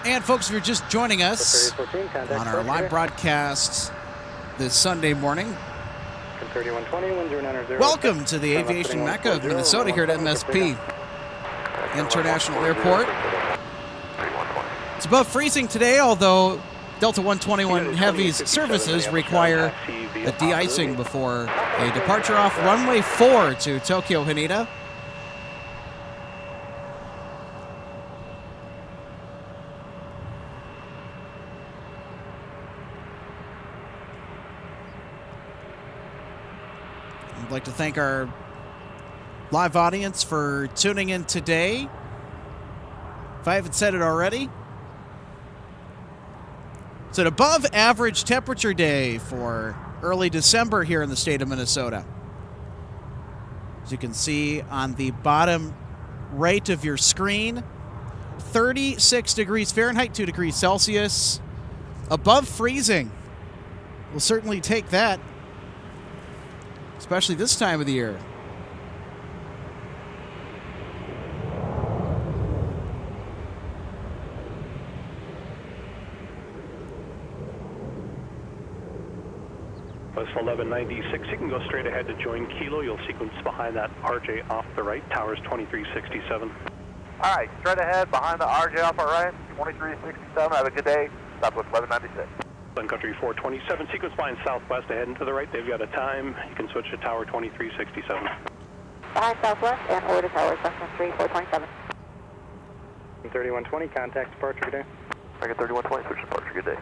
And folks, if you're just joining us on our live broadcast this Sunday morning, welcome to the aviation mecca of Minnesota here at MSP International Airport. It's above freezing today, although Delta 121 Heavy's services require a de-icing before a departure off runway 4 to Tokyo Haneda. I'd like to thank our live audience for tuning in today. If I haven't said it already, it's an above average temperature day for early December here in the state of Minnesota. As you can see on the bottom right of your screen, 36 degrees Fahrenheit, 2 degrees Celsius, above freezing. We'll certainly take that, especially this time of the year. Bus 1196, you can go straight ahead to join Kilo. You'll sequence behind that RJ off the right. Towers 2367. All right, straight ahead behind the RJ off our right, 2367. Have a good day. Southwest 1196. Sun Country 427, sequence line southwest ahead and to the right. They've got a time. You can switch to Tower 2367. Behind southwest and over to Tower Sun Country 427. 3120, contact departure, good day. Dragon 3120, switch departure, good day.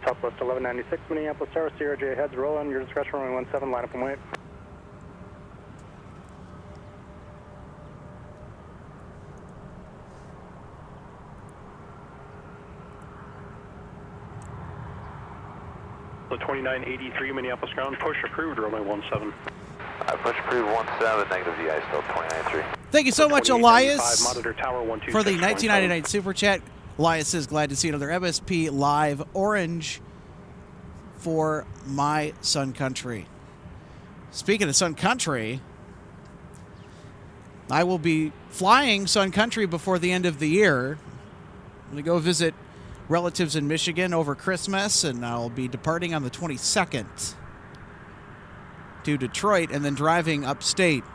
Southwest 1196, Minneapolis Tower, CRJ heads, roll on your discretion, runway 17, line up and wait. The 2983 Minneapolis ground, push approved, runway 17. Push approved 17, negative VI still 293. Thank you so much, Elias, Monitor Tower for the 1999 Super Chat. Elias is glad to see another MSP Live Orange for my Sun Country. Speaking of Sun Country, I will be flying Sun Country before the end of the year. I'm going to go visit relatives in Michigan over Christmas, and I'll be departing on the 22nd to Detroit and then driving upstate.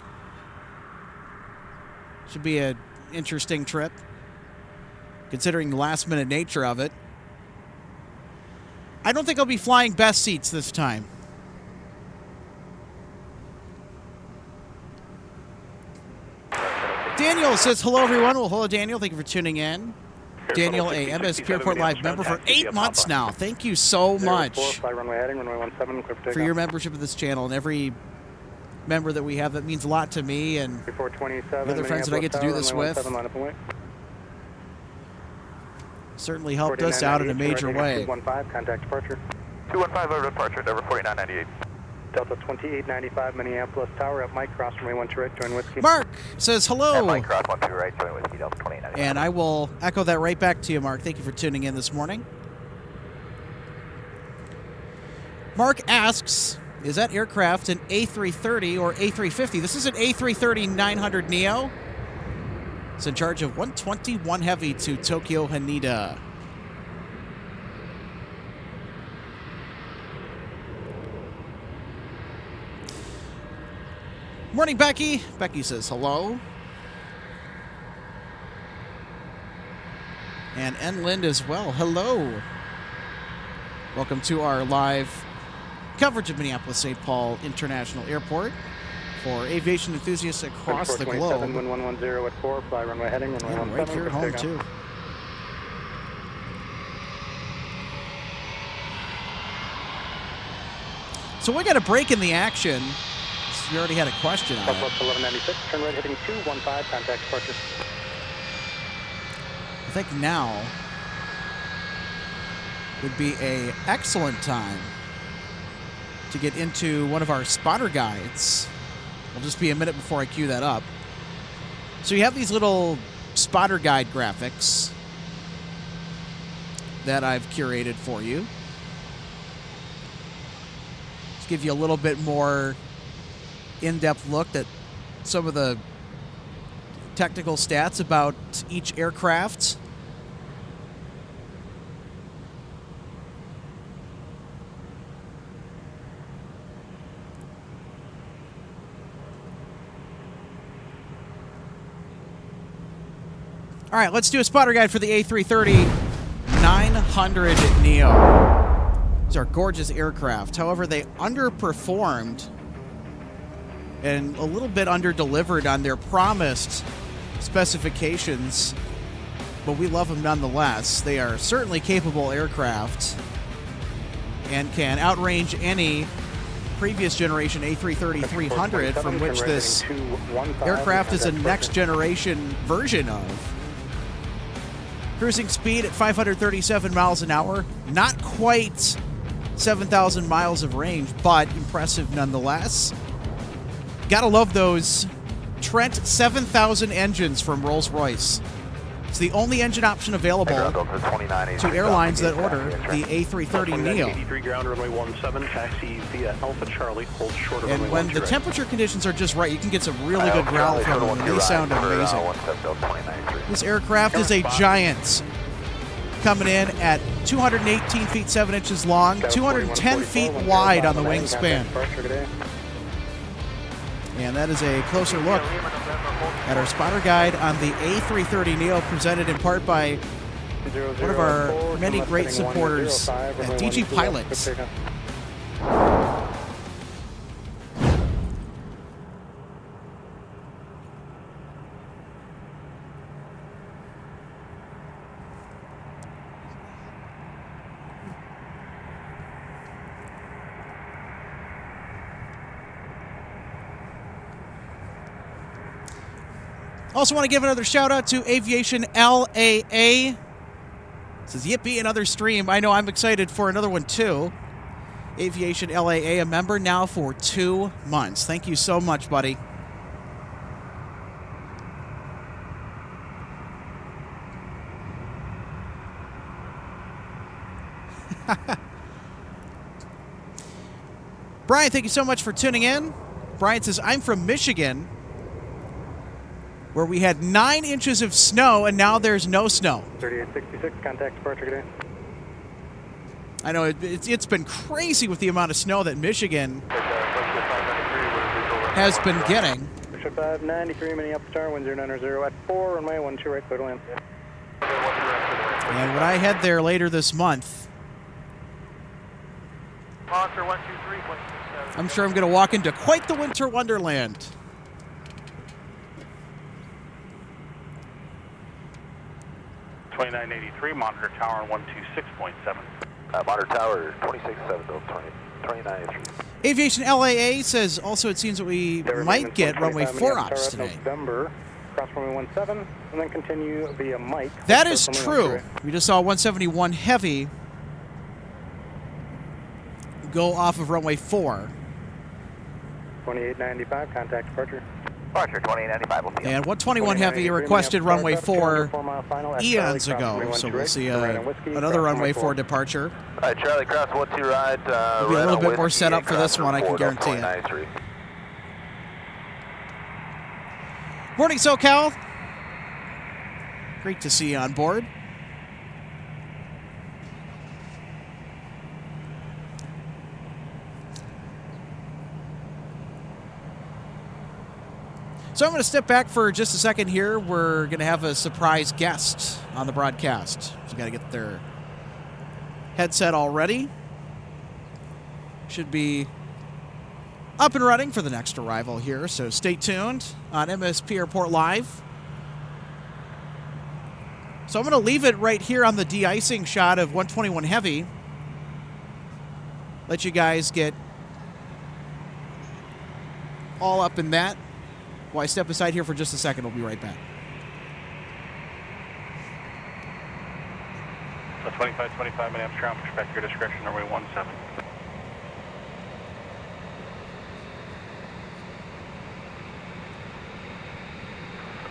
Should be an interesting trip, considering the last-minute nature of it. I don't think I'll be flying best seats this time. Daniel says, hello, everyone. Well, hello, Daniel. Thank you for tuning in. Daniel, a MSP Airport Live member for 8 months now. Thank you so much for your membership of this channel, and every member that we have. That means a lot to me and the other friends that I get to do this with. Certainly helped us out in a major way. 215, contact departure. 215 over departure, Denver 4998. Delta 2895, Minneapolis Tower, up Mike, cross runway 1 to right, join Whiskey. Mark says hello. Mike, cross 1 to right, join Whiskey, Delta 2895. And I will echo that right back to you, Mark. Thank you for tuning in this morning. Mark asks, is that aircraft an A330 or A350? This is an A330-900 Neo. It's in charge of 121 Heavy to Tokyo Haneda. Morning, Becky. Becky says hello. And N. Lind as well. Hello. Welcome to our live coverage of Minneapolis-St. Paul International Airport for aviation enthusiasts across the globe. 1110 at 4, fly runway heading, runway 17. Right here at home, too. So we got a break in the action. We already had a question on it. Southwest 1196, turn right heading 215, contact departure. I think now would be an excellent time to get into one of our spotter guides. It'll just be a minute before I cue that up. So you have these little spotter guide graphics that I've curated for you. Just give you a little bit more in-depth look at some of the technical stats about each aircraft. All right, let's do a spotter guide for the A330-900 Neo. These are gorgeous aircraft. However, they underperformed and a little bit under-delivered on their promised specifications, but we love them nonetheless. They are certainly capable aircraft and can outrange any previous generation A330-300, from which this aircraft is a next-generation version of. Cruising speed at 537 miles an hour. Not quite 7,000 miles of range, but impressive nonetheless. Gotta love those Trent 7000 engines from Rolls-Royce. It's the only engine option available to airlines that order the A330 Neo. 83 ground, runway 17, taxi via Alpha Charlie, hold short of runway And when the temperature conditions are just right, you can get some really good growl from them, and they sound amazing. This aircraft is a giant, coming in at 218 feet 7 inches long, 210 feet wide on the wingspan. And that is a closer look at our spotter guide on the A330 Neo, presented in part by one of our many great supporters at DG Pilots. Also want to give another shout out to Aviation LAA. It says yippee, another stream. I know I'm excited for another one too. Aviation LAA, a member now for 2 months. Thank you so much, buddy. Brian, thank you so much for tuning in. Brian says, I'm from Michigan, where we had 9 inches of snow, and now there's no snow. 3866, contact departure today. I know it's been crazy with the amount of snow that Michigan has been getting. Bishop 593, Minneapolis Tower, 1090 at 4, runway 12 right, clear to land. And when I head there later this month, I'm sure I'm going to walk into quite the winter wonderland. $29.83, monitor tower 126.7. Monitor tower 26.7, 29.83. Aviation LAA says also it seems that we might get runway 4 ops today. November, cross runway 17, and then continue via Mike. That is true. We just saw 171 Heavy go off of runway 4. 2895, contact departure. Departure 2895 will be And 121 Heavy requested runway 4 eons ago, so we'll see another runway 4 departure. All right, Charlie, cross 12 right. We'll be a little bit more set up for this one, I can guarantee it. Morning, SoCal. Great to see you on board. So I'm going to step back for just a second here. We're going to have a surprise guest on the broadcast. So we got to get their headset all ready. Should be up and running for the next arrival here, so stay tuned on MSP Airport Live. So I'm going to leave it right here on the de-icing shot of 121 Heavy. Let you guys get all up in that. While I step aside here for just a second, we'll be right back. So 2525 Minneapolis ground, push back your discretion, runway 17.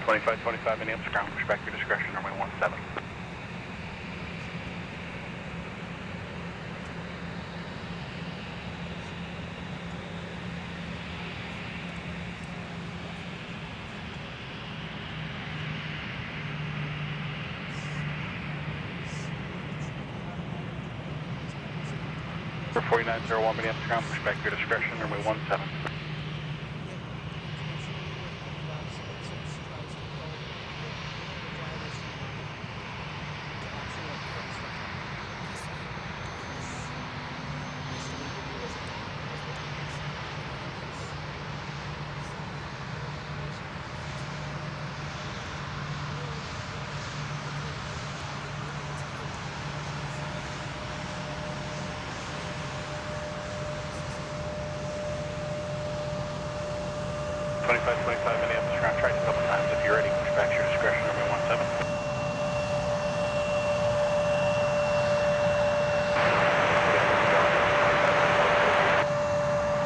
2525 Minneapolis ground, respect your discretion, runway 17. For 4901 Minneapolis ground, respect your discretion, runway 17. Minneapolis ground, try it a couple times if you're ready. Respect your discretion, runway 17.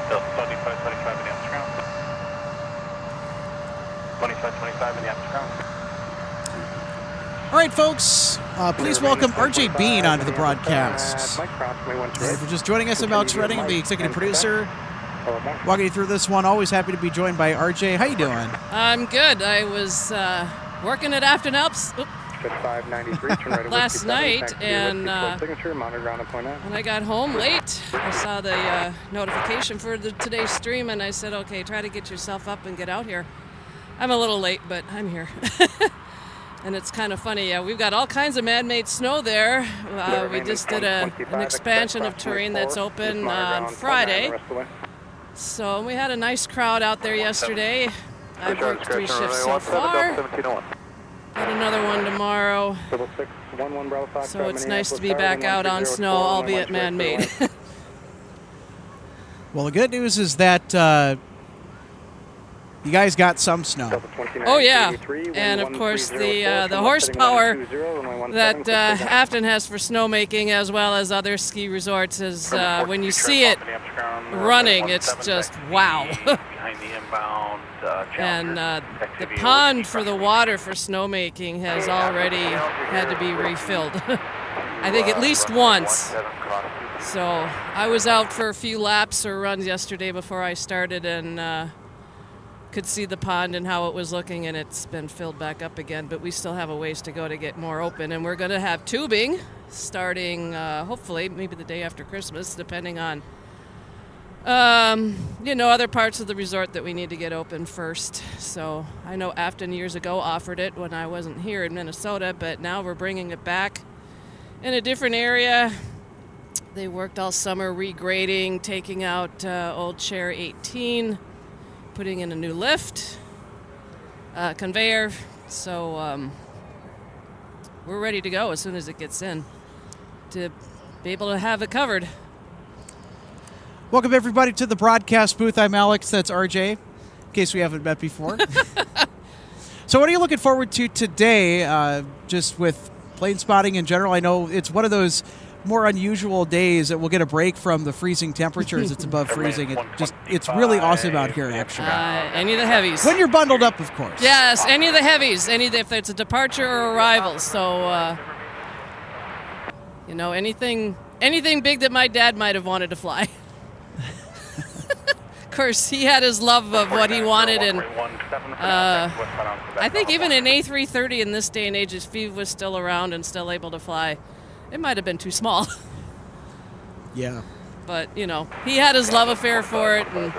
Delta 2525 Minneapolis ground. 2525 Minneapolis ground. All right, folks, please welcome RJ Bean onto the broadcast. Mike Cross, runway 12. If you're just joining us, I'm Alex Redding, the executive producer. Walking you through this one, always happy to be joined by RJ. How you doing? I'm good. I was working at Afton Alps 593, turn right last night, and signature, monitor ground point out. when I got home late, I saw the notification for today's stream, and I said, okay, try to get yourself up and get out here. I'm a little late, but I'm here. And it's kind of funny. We've got all kinds of man-made snow there. We just did an expansion of terrain that's open on Friday. So we had a nice crowd out there yesterday. I've worked 3 shifts so far. Got another one tomorrow. So it's nice to be back out on snow, albeit man-made. Well, the good news is that you guys got some snow. Oh yeah, and of course the horsepower that Afton has for snowmaking, as well as other ski resorts, is when you see it running, it's just wow. And the pond for the water for snowmaking has already had to be refilled. I think at least once. So I was out for a few laps or runs yesterday before I started, and could see the pond and how it was looking, and it's been filled back up again, but we still have a ways to go to get more open, and we're going to have tubing starting hopefully maybe the day after Christmas, depending on other parts of the resort that we need to get open first. So I know Afton years ago offered it when I wasn't here in Minnesota, but now we're bringing it back in a different area. They worked all summer regrading, taking out old chair 18, putting in a new lift, conveyor, so we're ready to go as soon as it gets in to be able to have it covered. Welcome, everybody, to the broadcast booth. I'm Alex. That's RJ, in case we haven't met before. So what are you looking forward to today, just with plane spotting in general? I know it's one of those more unusual days that we'll get a break from the freezing temperatures. It's above freezing. It's really awesome out here, actually. Any of the heavies. When you're bundled up, of course. Yes, any of the heavies. If it's a departure or arrival. So, anything big that my dad might have wanted to fly. Of course, he had his love of what he wanted, and I think even an A330 in this day and age, if he was still around and still able to fly, it might have been too small. Yeah. But, he had his love affair for it, and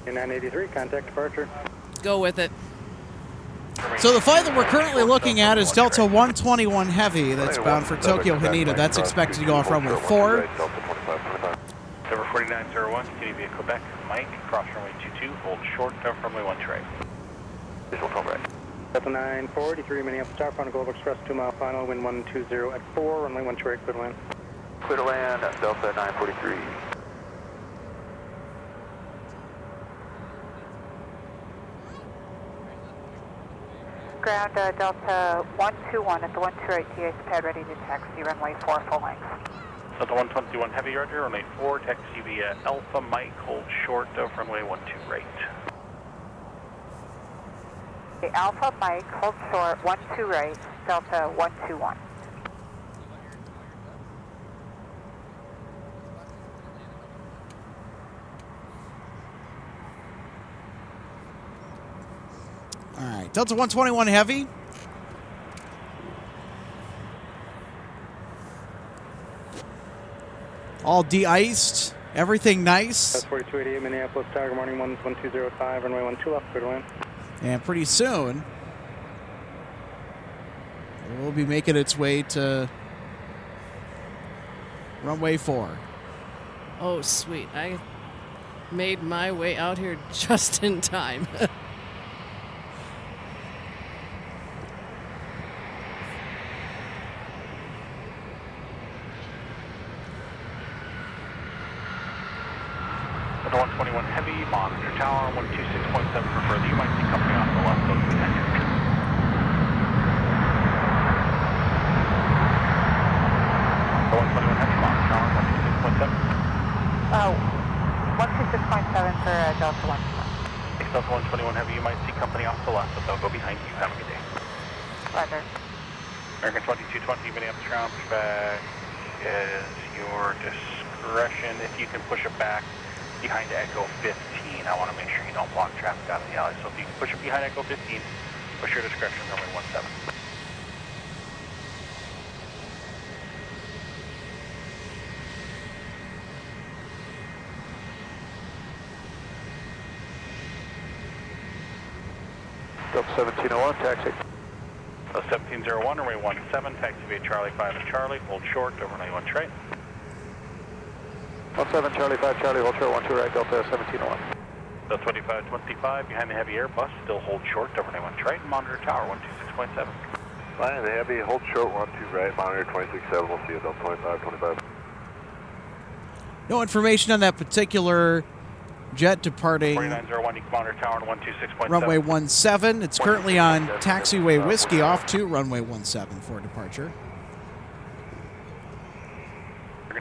983, contact departure. Go with it. So the flight that we're currently looking at is Delta 121 Heavy that's bound for Tokyo Haneda. That's expected to go off runway 4. Number 4901, continue via Quebec, Mike, cross runway 22, hold short, cover runway 1 right. Visual call right. Delta 943, Minneapolis Tower, final Global Express, 2 mile final, wind 120 at 4, runway 1 right, clear to land. Clear to land, Delta 943. Ground Delta 121 at the 128 TX pad, ready to taxi runway 4 full length. Delta 121 Heavy, roger, runway 4, taxi via Alpha Mike, hold short of runway 12 right. The Alpha Mike, hold short, 12 right, Delta 121. All right, Delta 121 Heavy. All de-iced, everything nice. That's 4288 Minneapolis Tower. Good morning, 12005, runway 12 left, clear to land. And pretty soon, it will be making its way to runway 4. Oh, sweet. I made my way out here just in time. The 121 Heavy, monitor tower, 126.7 for further. You might see company off the left, close to 10. The 121 Heavy, monitor tower, 126.7. 126.7 for Delta 121. Delta 121 Heavy, you might see company off the left, but they'll go behind you. Have a good day. Roger. American 2220, Minneapolis ground pushback is your discretion. If you can push it back behind Echo 15, I want to make sure you don't block traffic out of the alley. So if you can push it behind Echo 15, push your discretion, runway 17. Delta 1701, taxi. 1701, runway 17, taxi via Charlie 5 and Charlie, hold short, over 91 right. 17 Charlie 5 Charlie, hold short, 12 right, Delta 1701. Delta 2525, behind the Heavy Airbus, still hold short, over 91 right, and monitor tower 126.7. Behind the Heavy, hold short, 12 right, monitor 267, we'll see you, Delta 2525. No information on that particular jet departing 4901, monitor tower 126.7. runway 17. It's currently on taxiway Whiskey off to runway 17 for departure.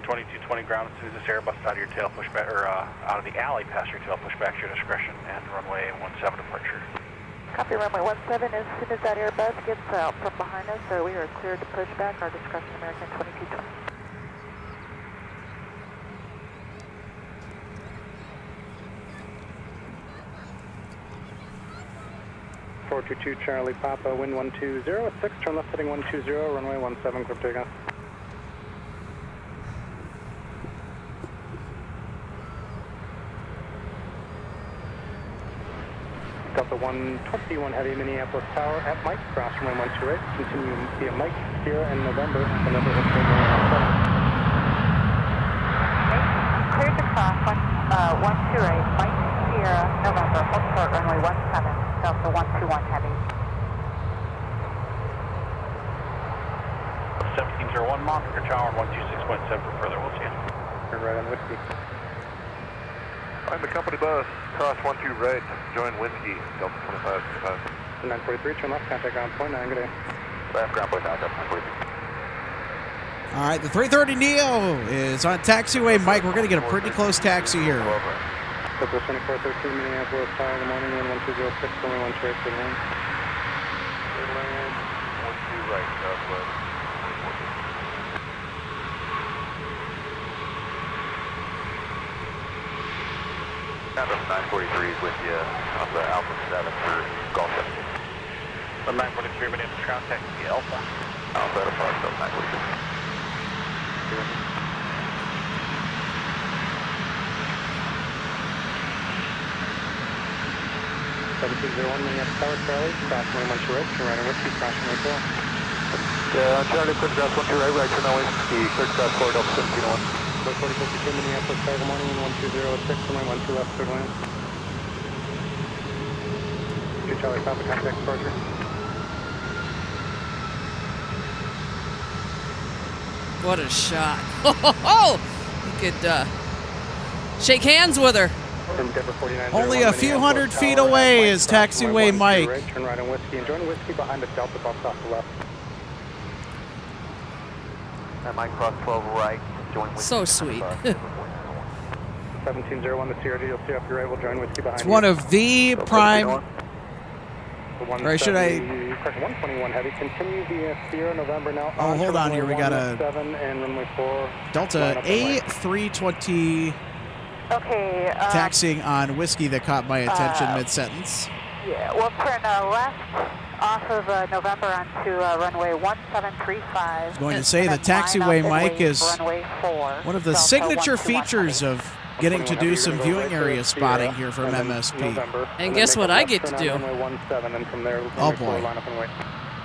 2220 ground, as soon as this Airbus out of your tail pushback, or out of the alley past your tail pushback, your discretion, and runway 17 departure. Copy, runway 17. As soon as that Airbus gets out from behind us, we are cleared to push back. Our discretion, American 2220. 422 Charlie Papa, wind 120 at 6, turn left heading 120, runway 17, clear takeoff. Delta 121 Heavy, Minneapolis Tower at Mike, cross runway 12 right, continue via Mike, Sierra, and November, November, Cleared to cross, 12 right, Mike, Sierra, November, hold short, runway 17, Delta 121 Heavy. 1701, monitor tower 126.7 for further, we'll see you. turn right on Whiskey. I'm the company bus, cross 12 right, join Whiskey, Delta 2525. 943, turn left, contact ground point 9, good day. Left ground point 9, Delta 943. All right, the 330 Neo is on taxiway Mike. We're going to get a pretty close taxi here. Delta 2413, Minneapolis Tower, good morning, wind 1206, runway 1 straight, good land. Good land, 12 right, southwest. Number 943 is with you on the Alpha 7 for Golf 17. 943 minutes, ground taxi Alpha. Alpha at a park, Delta 943. 1701, Minneapolis Tower, Charlie, cross runway 1 right, turn right on Whiskey, cross runway 4. Charlie, clear cross 12 right, right, turn on Whiskey, clear cross 4, Delta 1701. 4052, Minneapolis Tower, good morning, 120 at 6, runway 12 left, clear land. 2 Charlie Papa, contact departure. What a shot. You could shake hands with her. Endeavor 4901, Only a few hundred Minneapolis feet Tower, away at is Mike, cross runway taxiway 12 Mike. right, turn right on Whiskey, and join Whiskey behind the Delta bus off the left. At Mike, cross 12 right, join Whiskey. So sweet. 1701, the CRD, you'll see off your right, we'll join Whiskey behind It's you. one of the prime Or should I? 121 heavy, continue via Sierra November now. Oh, hold on here. We got a 7 and runway 4. Delta A320 Okay. taxiing on Whiskey that caught my attention mid-sentence. Yeah, we'll turn left off of November onto runway 1735. I was going to say the taxiway mic is one of the signature features of getting to do some viewing area spotting here from MSP. And guess what I get to do? Oh boy.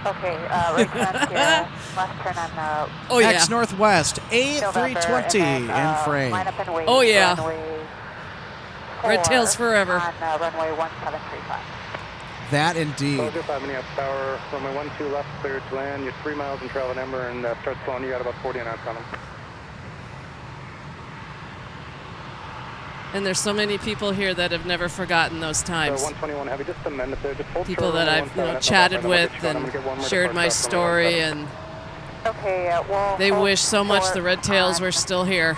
Okay, right turn on Sierra, left turn on Oh yeah. X Northwest A320 in frame. line up and wait Oh, yeah. runway Red tails 4 forever. On runway 1735. That indeed. Soldier 5 Minneapolis Tower, runway 12 left, clear to land. You're 3 miles in travel number and start slowing. You got about 40 knots on them. And there's so many people here that have never forgotten those So times. 121 heavy, just a minute there. Just hold People short that on I've 117 chatted with I'm and gonna get one more shared my departure from story, 117. and Okay, we'll they hold wish so much short the Red Tails on, were still here.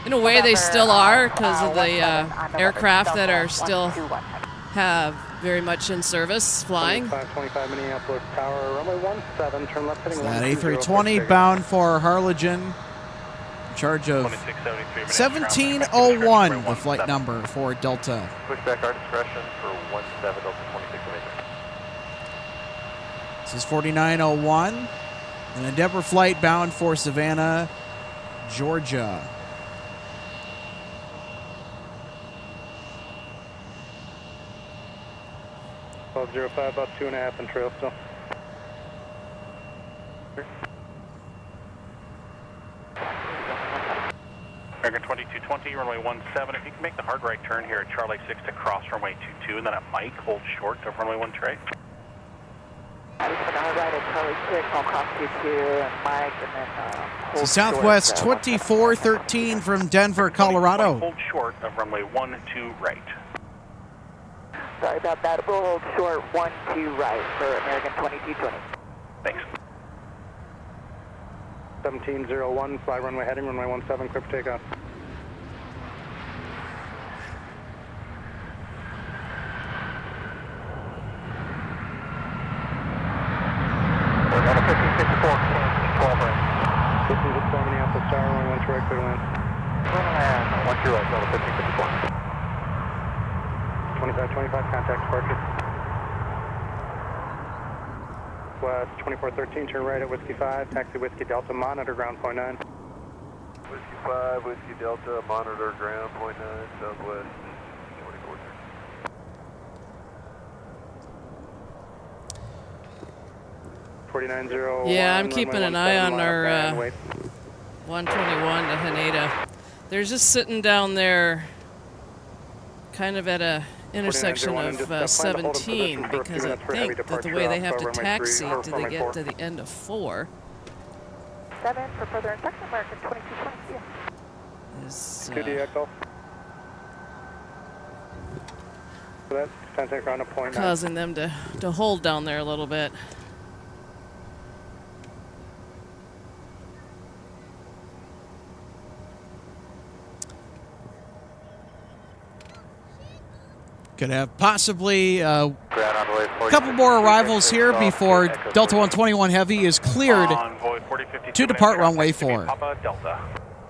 In a way, November, they still are because of the 17 on November, aircraft that Delta are still 121. have very much in service flying. 25 Minneapolis Tower, runway 17, turn left heading That 120, A320 bound for Harlingen. In charge of 1701, the flight number for Delta. Push back our discretion for 17 Delta 26 This is 4901. An Endeavor flight bound for Savannah, Georgia. Above 05, about 2.5 in trail still. American 2220, runway 17. If you can make the hard right turn here at Charlie 6 to cross runway 22, and then at Mike, hold short of runway 12 right. Right at Charlie 6, I'll cross 22 and Mike, and then So hold Southwest short, 2413 from Denver, Colorado. Hold short of runway 12 right. Sorry about that. We'll hold short 12 right for American 2220. Thanks. 1701, fly runway heading, runway 17, clear for takeoff. We're on a 1554, 12 right. 1554 Minneapolis Tower, runway 12 right, clear to land. And 1 right, on a 1554. 2525, contact departure. West 2413, turn right at Whiskey 5, taxi Whiskey Delta, monitor ground point 9. Whiskey 5, Whiskey Delta, monitor ground, point 9, Southwest 24. 4901. Yeah, I'm keeping an eye on our 121 to Haneda. They're just sitting down there, kind of at a intersection of 17, because I think that the way they have to taxi to get to the end of 4 7 for further inspection, American 2220. is 2D Echo. So that's contact ground at point 9. causing them to hold down there a little bit. Could have possibly a couple more arrivals here before Delta 121 Heavy is cleared Envoy 4052 to depart runway 4. Papa Delta.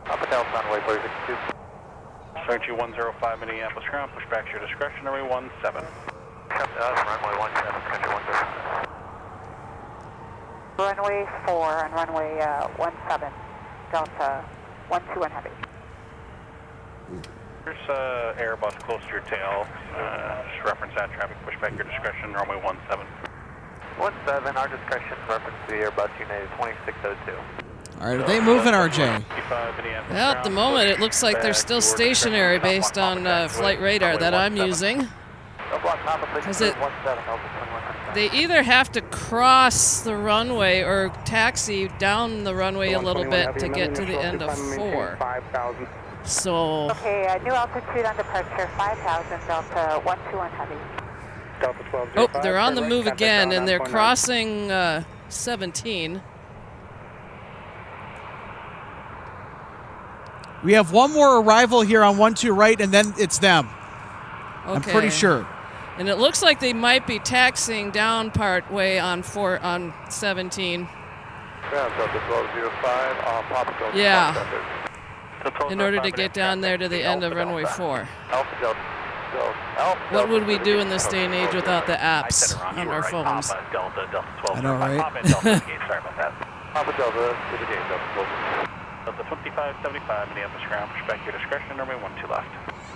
Papa Delta, runway 4052. 72105 Minneapolis ground, push back to your discretion, runway 17. Come to us, runway 17, country 130. Runway 4 and runway 17, Delta 121 Heavy. Here's Airbus close to your tail. Just reference that traffic, push back your discretion, runway 17. 17, our discretion, reference to the Airbus United 2602. All right, are they moving, RJ? Well, at the moment, it looks like they're still stationary based on flight radar that I'm using. Because they either have to cross the runway or taxi down the runway a little bit to get to the end of 4. So, Okay, new altitude on departure, 5,000, Delta 121 Heavy. Delta 12. oh, they're on the move again, and they're crossing 17. We have one more arrival here on 12 right, and then it's them. Okay. I'm pretty sure. And it looks like they might be taxiing down part way on 17. Ground Delta 1205 on Papa Delta. Yeah. Delta In order to 1205 get down there to the end of Alpha runway Delta. 4. Alpha Delta. Alpha What Delta would we to do the in this gate. day and age without the I apps said it wrong. on You our were right. phones? Papa Delta, Delta 12. I know, right? Papa and Delta to the gate. Sorry about that. Alpha Delta to the gate. Delta 12. Delta 2575, Minneapolis ground, push back your discretion, runway 12 left.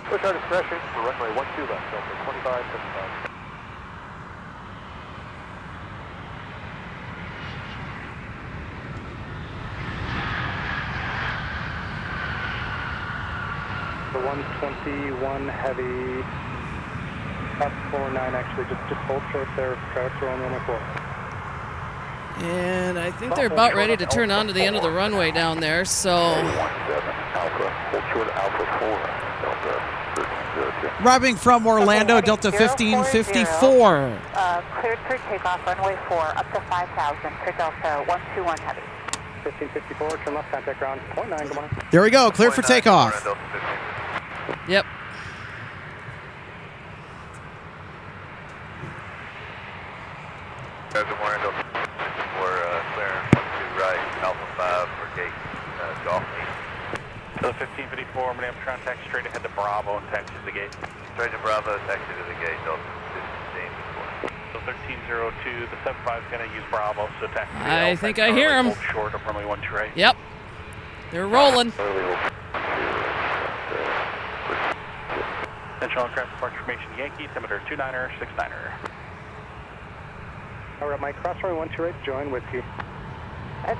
Push our discretion for runway 12 left. Delta 2575. The 121 heavy, up 49 actually, just hold short there, traffic on runway 4. And I think they're about ready to turn on to the end of the runway down there, so 17 Alpha, hold short Alpha 4, Delta 1302. Arriving from Orlando, Delta 1554. Cleared for takeoff, runway 4, up to 5,000 for Delta 121 heavy. 1554, turn left, contact ground, 0.9, come on. There we go, clear for takeoff. Delta 15. yep. Good morning, Delta 15. We're clearing 12 right, Alpha 5 for gate Golf Delta 1554, Minneapolis ground, taxi straight ahead to Bravo and taxi to the gate. Straight to Bravo, taxi to the gate, Delta 15. So 1302, the 75 is going to use Bravo, so taxi to the I Alpha think and I hear Charlie, 'em. hold short of runway 12 right. Yep. They're rolling. Central aircraft departure formation Yankee, altimeter 29er, 69er. All right, Mike, cross runway 12 right, join whiskey. And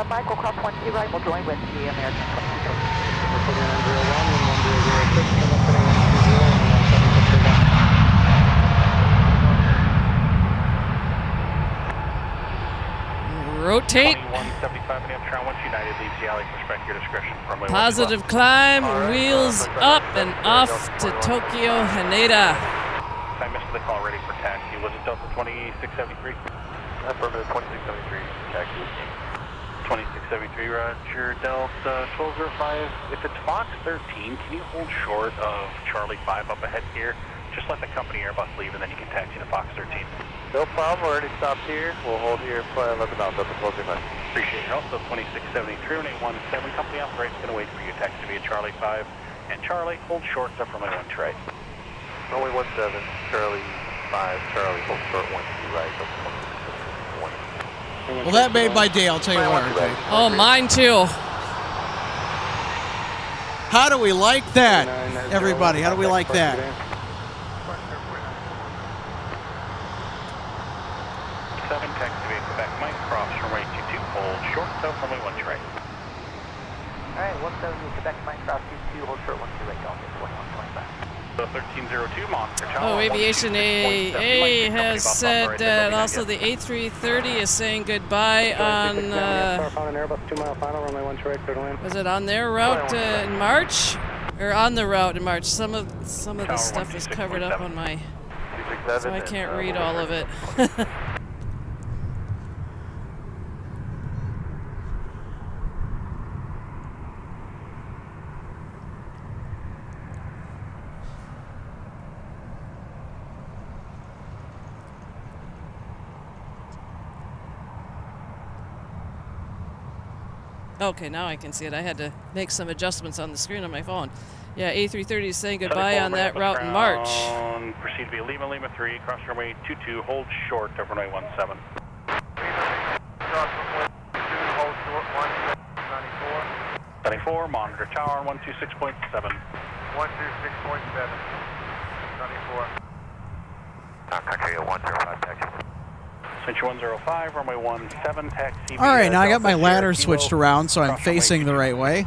Michael, cross 12 right, we'll join with the American 22. We're putting in 101 and 1006, turn left, heading 120 and 17 down. Rotate. 2175 Minneapolis ground, once United leaves the alley, push back your discretion for runway 12 Positive left. climb, wheels up and off to Tokyo Haneda. I missed the call ready for taxi. Was it Delta 2673? Affirmative 2673, taxi. 2673, Roger. Delta 1205. If it's Fox 13, can you hold short of Charlie 5 up ahead here? Just let the company Airbus leave and then you can taxi to Fox 13. No problem, we're already stopped here. We'll hold here for 11 knots up the closing line. Appreciate your help. So 2673 and 817 company operates going to wait for you. Taxi via Charlie 5. And Charlie, hold short up from my 1 right. Only 17, Charlie 5, Charlie, hold short 12 right, up 1. Well, that made my day, I'll tell you what. Oh, mine too. How do we like that, everybody? How do we like that? 7, taxi via Quebec, Mike, cross runway 22, hold short up from my 1 right. All right, 17 Quebec, Mike, cross 22, hold short 12 right, Delta 2125. So 1302, monitor tower. Oh, Aviation 126.7, AA Mike, has company said bus that operator, also the A330 is saying goodbye on, Airbus 2 mile final, runway 12 right, clear to land. was it on their route in March? Or on the route in March? Some of this stuff is covered up on my, so I can't read all of it. Okay, now I can see it. I had to make some adjustments on the screen on my phone. Yeah, A330 is saying goodbye on that route in March. Proceed via Lima, Lima 3, cross runway 22, hold short of runway 17. Cross runway 2, hold short 194. 94, monitor tower 126.7. 126.7. 94. Country 105, taxi. Century 105, runway 17, taxi. All right, now I got my Delta ladder Sierra switched Kilo, around so I'm cross runway facing the right way.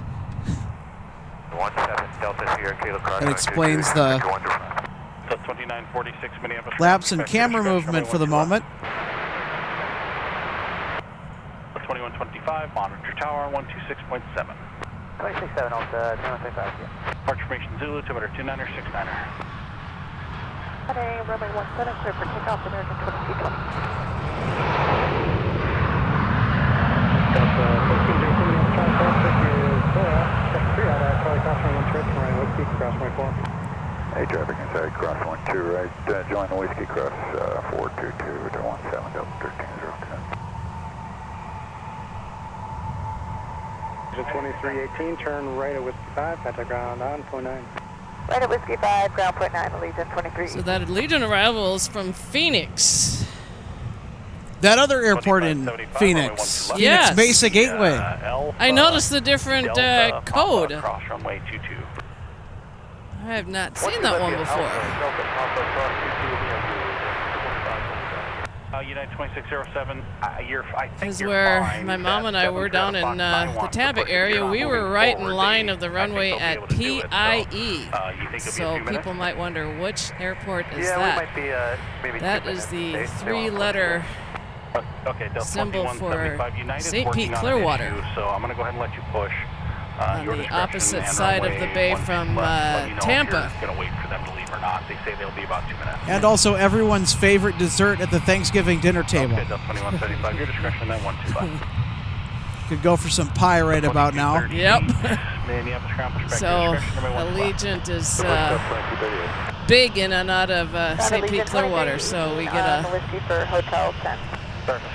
17, Delta Sierra Kilo, cross That runway explains 22, the Country 105. So 2946 Minneapolis. lapse in Expect your camera discretion, movement for the runway 12 moment. left. 2125, monitor tower 126.7. 267, Delta 2125, yeah. Departure formation Zulu, altimeter 29er, 69er. Heading runway 17, clear for takeoff, American 2220. Delta 1302, Minneapolis, traffic is Charlie cross runway 1 right, whiskey, cross runway 4. Hey, traffic inside cross 12 right. Join the Whiskey cross 422 to 17 Delta 13 010. 2318, turn right at Whiskey 5, contact ground on 29. Right at Whiskey 5, ground point 9, Allegiant 23. So that Allegiant arrival is from Phoenix. That other airport in 2575, Phoenix, runway 12 Yes. Phoenix Mesa Gateway. I noticed the different Delta, code. Papa, cross runway 22. I have not seen that one before. United 2607, I think Because you're where fine. my mom and I were down in the Tampa area, we were right in line of the runway at PIE. So people might wonder, which airport is that? That is the three-letter symbol for St. Pete Clearwater. So I'm going to go ahead and let you push. On the opposite side of the bay from Tampa. Going to wait for them to leave or not. They say they'll be about 2 minutes. And also everyone's favorite dessert at the Thanksgiving dinner table. Okay, Delta 2175, your discretion, then 125. Could go for some pie right about now. Yep. Minneapolis ground perspective, So discretion, number 125. Allegiant is big in and out of St. Pete Clearwater, so we get a Whiskey for Hotel 10.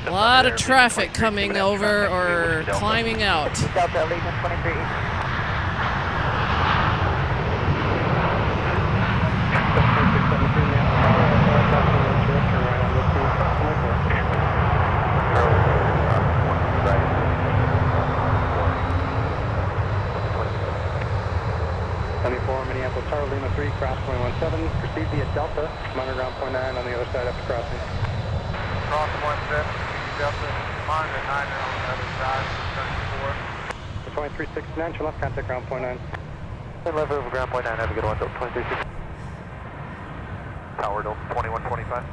lot of traffic coming over or climbing out. Delta Allegiant 23. Minneapolis Tower, Lima 3, cross 217. Proceed via Delta, monitor ground point 9 on the other side after crossing. Cross 17, Delta, monitor 9 on the other side, 34. 2369, turn left, contact ground point 9. Turn left over ground point 9, have a good one, Delta 2369. Tower, Delta 2125.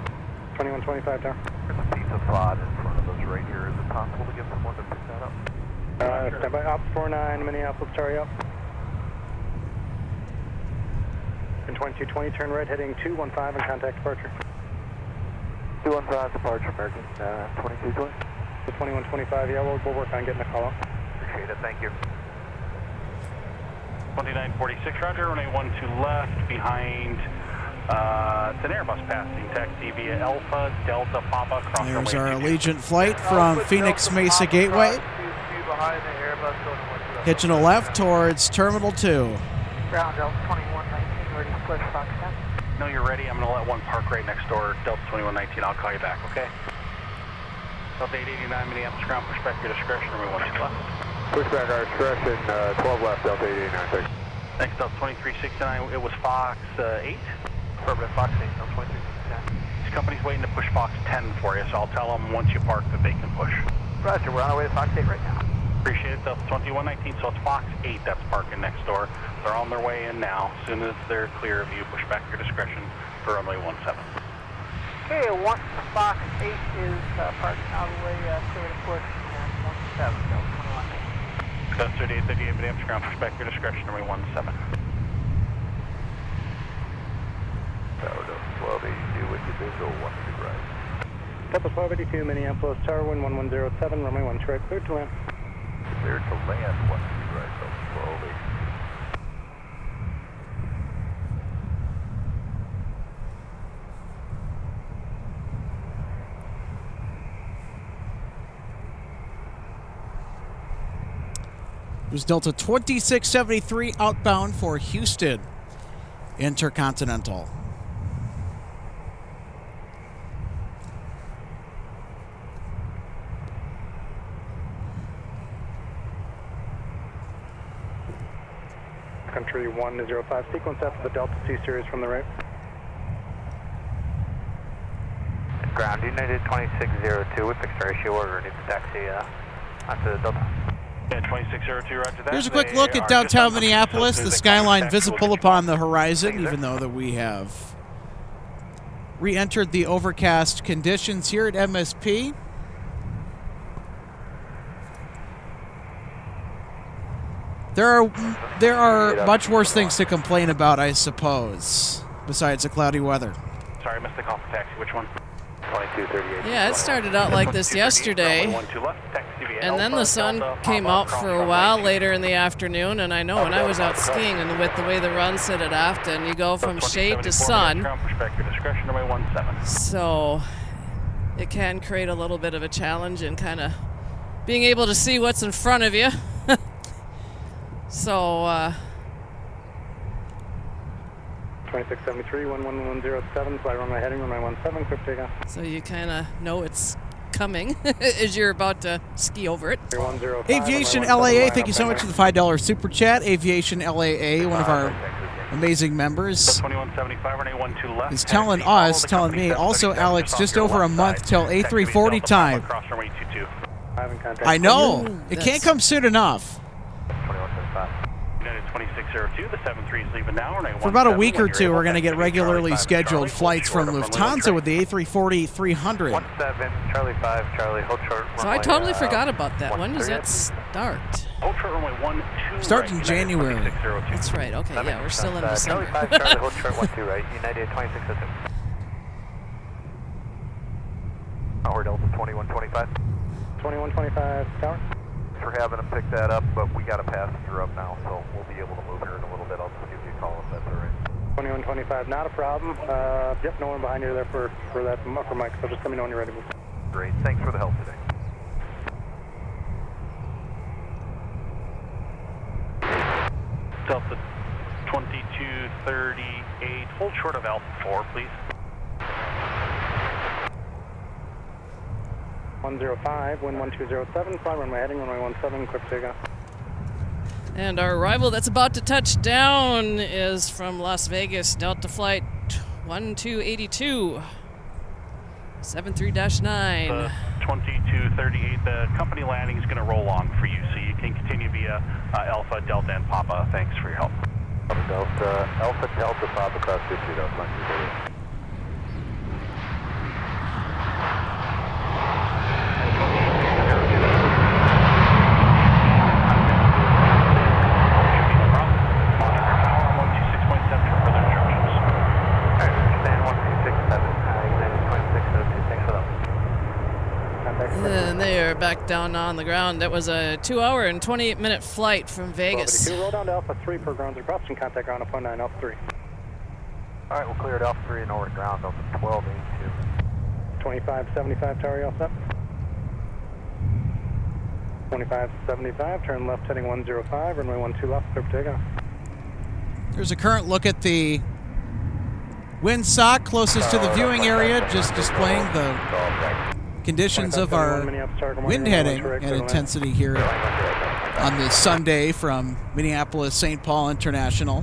2125 tower. There's a piece of pod in front of us right here. Is it possible to get someone to pick that up? Stand by, up 49, Minneapolis Tower, up. In 2220, turn right, heading 215 and contact departure. 215 departure, American, 2220. The 2125, yeah, we'll work on getting the call up. Appreciate it, thank you. 2946, roger, runway 12 left, behind, it's an Airbus passing, taxi via Alpha, Delta, Papa, cross There's runway our 22. Allegiant flight from Phoenix Mesa Gateway. Hitching a left towards Terminal 2. Ground Delta 2119, ready to push Fox 10. No, you're ready. I'm going to let one park right next door, Delta 2119. I'll call you back, okay? Delta 889, Minneapolis ground, pushback your discretion, runway 12 left. Pushback our discretion, 12 left, Delta 889, thanks. Thanks, Delta 2369. It was Fox 8. Affirmative, Fox 8, Delta 2369. This company's waiting to push Fox 10 for you, so I'll tell them once you park that they can push. Roger, we're on our way to Fox 8 right now. Appreciate it, Delta 2119. So it's Fox 8 that's parking next door. They're on their way in now. As soon as they're clear of you, push back your discretion for runway 17. Okay, Fox 8 is parking all the way clear to push and 17, Delta 2119. That's 3838, Minneapolis ground, push back your discretion, runway 17. Tower, Delta 1282 with your visual, 1 to the right. Delta 1282, Minneapolis Tower, wind 1107, runway 12 right, clear to land. Clear to land, 1 to the right, Delta 1282. It was Delta 2673 outbound for Houston Intercontinental. Country 105, sequence after the Delta C series from the right. Ground United 2602 with fixed ratio order, needs a taxi onto the Delta. Yeah, 2602, roger that. Here's a quick They look are at just on downtown the- Minneapolis, so the as soon as they skyline contact you, visible we'll get you upon on. the horizon, Thank you, even sir. though that we have re-entered the overcast conditions here at MSP. There are much worse things to complain about, I suppose, besides the cloudy weather. Sorry, I missed the call for taxi. Which one? 2238. Yeah, it started out like this yesterday, and then the sun came out for a while later in the afternoon, and I know when I was out skiing and with the way the run sit at Afton, you go from shade to sun, so it can create a little bit of a challenge in kind of being able to see what's in front of you. So, 2673, 11107, fly runway heading, runway 17, quick takeoff. so you kind of know it's coming as you're about to ski over it. 105, Aviation runway 17, LAA, thank you so much for the $5 super chat. Aviation LAA, one of our amazing members, 2175, runway 12 left. is telling us, telling me, also Alex, just over a month till A340 time. Cross runway 22. I know. Ooh, It can't that's- come soon enough. 2175. United 2602, the 73 is leaving now. For about a week or two, we're going to get regularly scheduled flights from Lufthansa with the A340-300. 17, Charlie 5, Charlie, hold short. So I totally forgot about that. When does that start? Hold short runway 12 Starts in right, January. United 2602. That's right. Okay, yeah, we're still in December. Charlie 5, Charlie, hold short 12 right, United 2602. Tower Delta 2125. 2125, tower. For having them pick that up, but we got a passenger up now, so we'll be able to move here in a little bit. I'll just give you a call if that's all right. 2125, not a problem. Yep, no one behind you there for that for Mike, so just let me know when you're ready to move. Great, thanks for the help today. Delta 2238, hold short of Alpha 4, please. 105, wind 1207, fly runway heading, runway 17, quick takeoff. And our arrival that's about to touch down is from Las Vegas, Delta Flight 1282, 73-9. 2238, the company landing is going to roll on for you, so you can continue via Alpha, Delta, and Papa. Thanks for your help. Alpha Delta Papa cross 50, that's 128. And they are back down on the ground. That was a 2-hour and 28-minute flight from Vegas. Roll down to Alpha 3 per ground approach and contact ground upon 9 Alpha 3. All right, we'll clear it Alpha 3 and over at ground, Alpha 1282. 2575, tower, you all set? 2575, turn left heading 105, runway 12 left, clear for takeoff. There's a current look at the windsock closest to the viewing area, just displaying the conditions of our wind heading and intensity here on this Sunday from Minneapolis St. Paul International.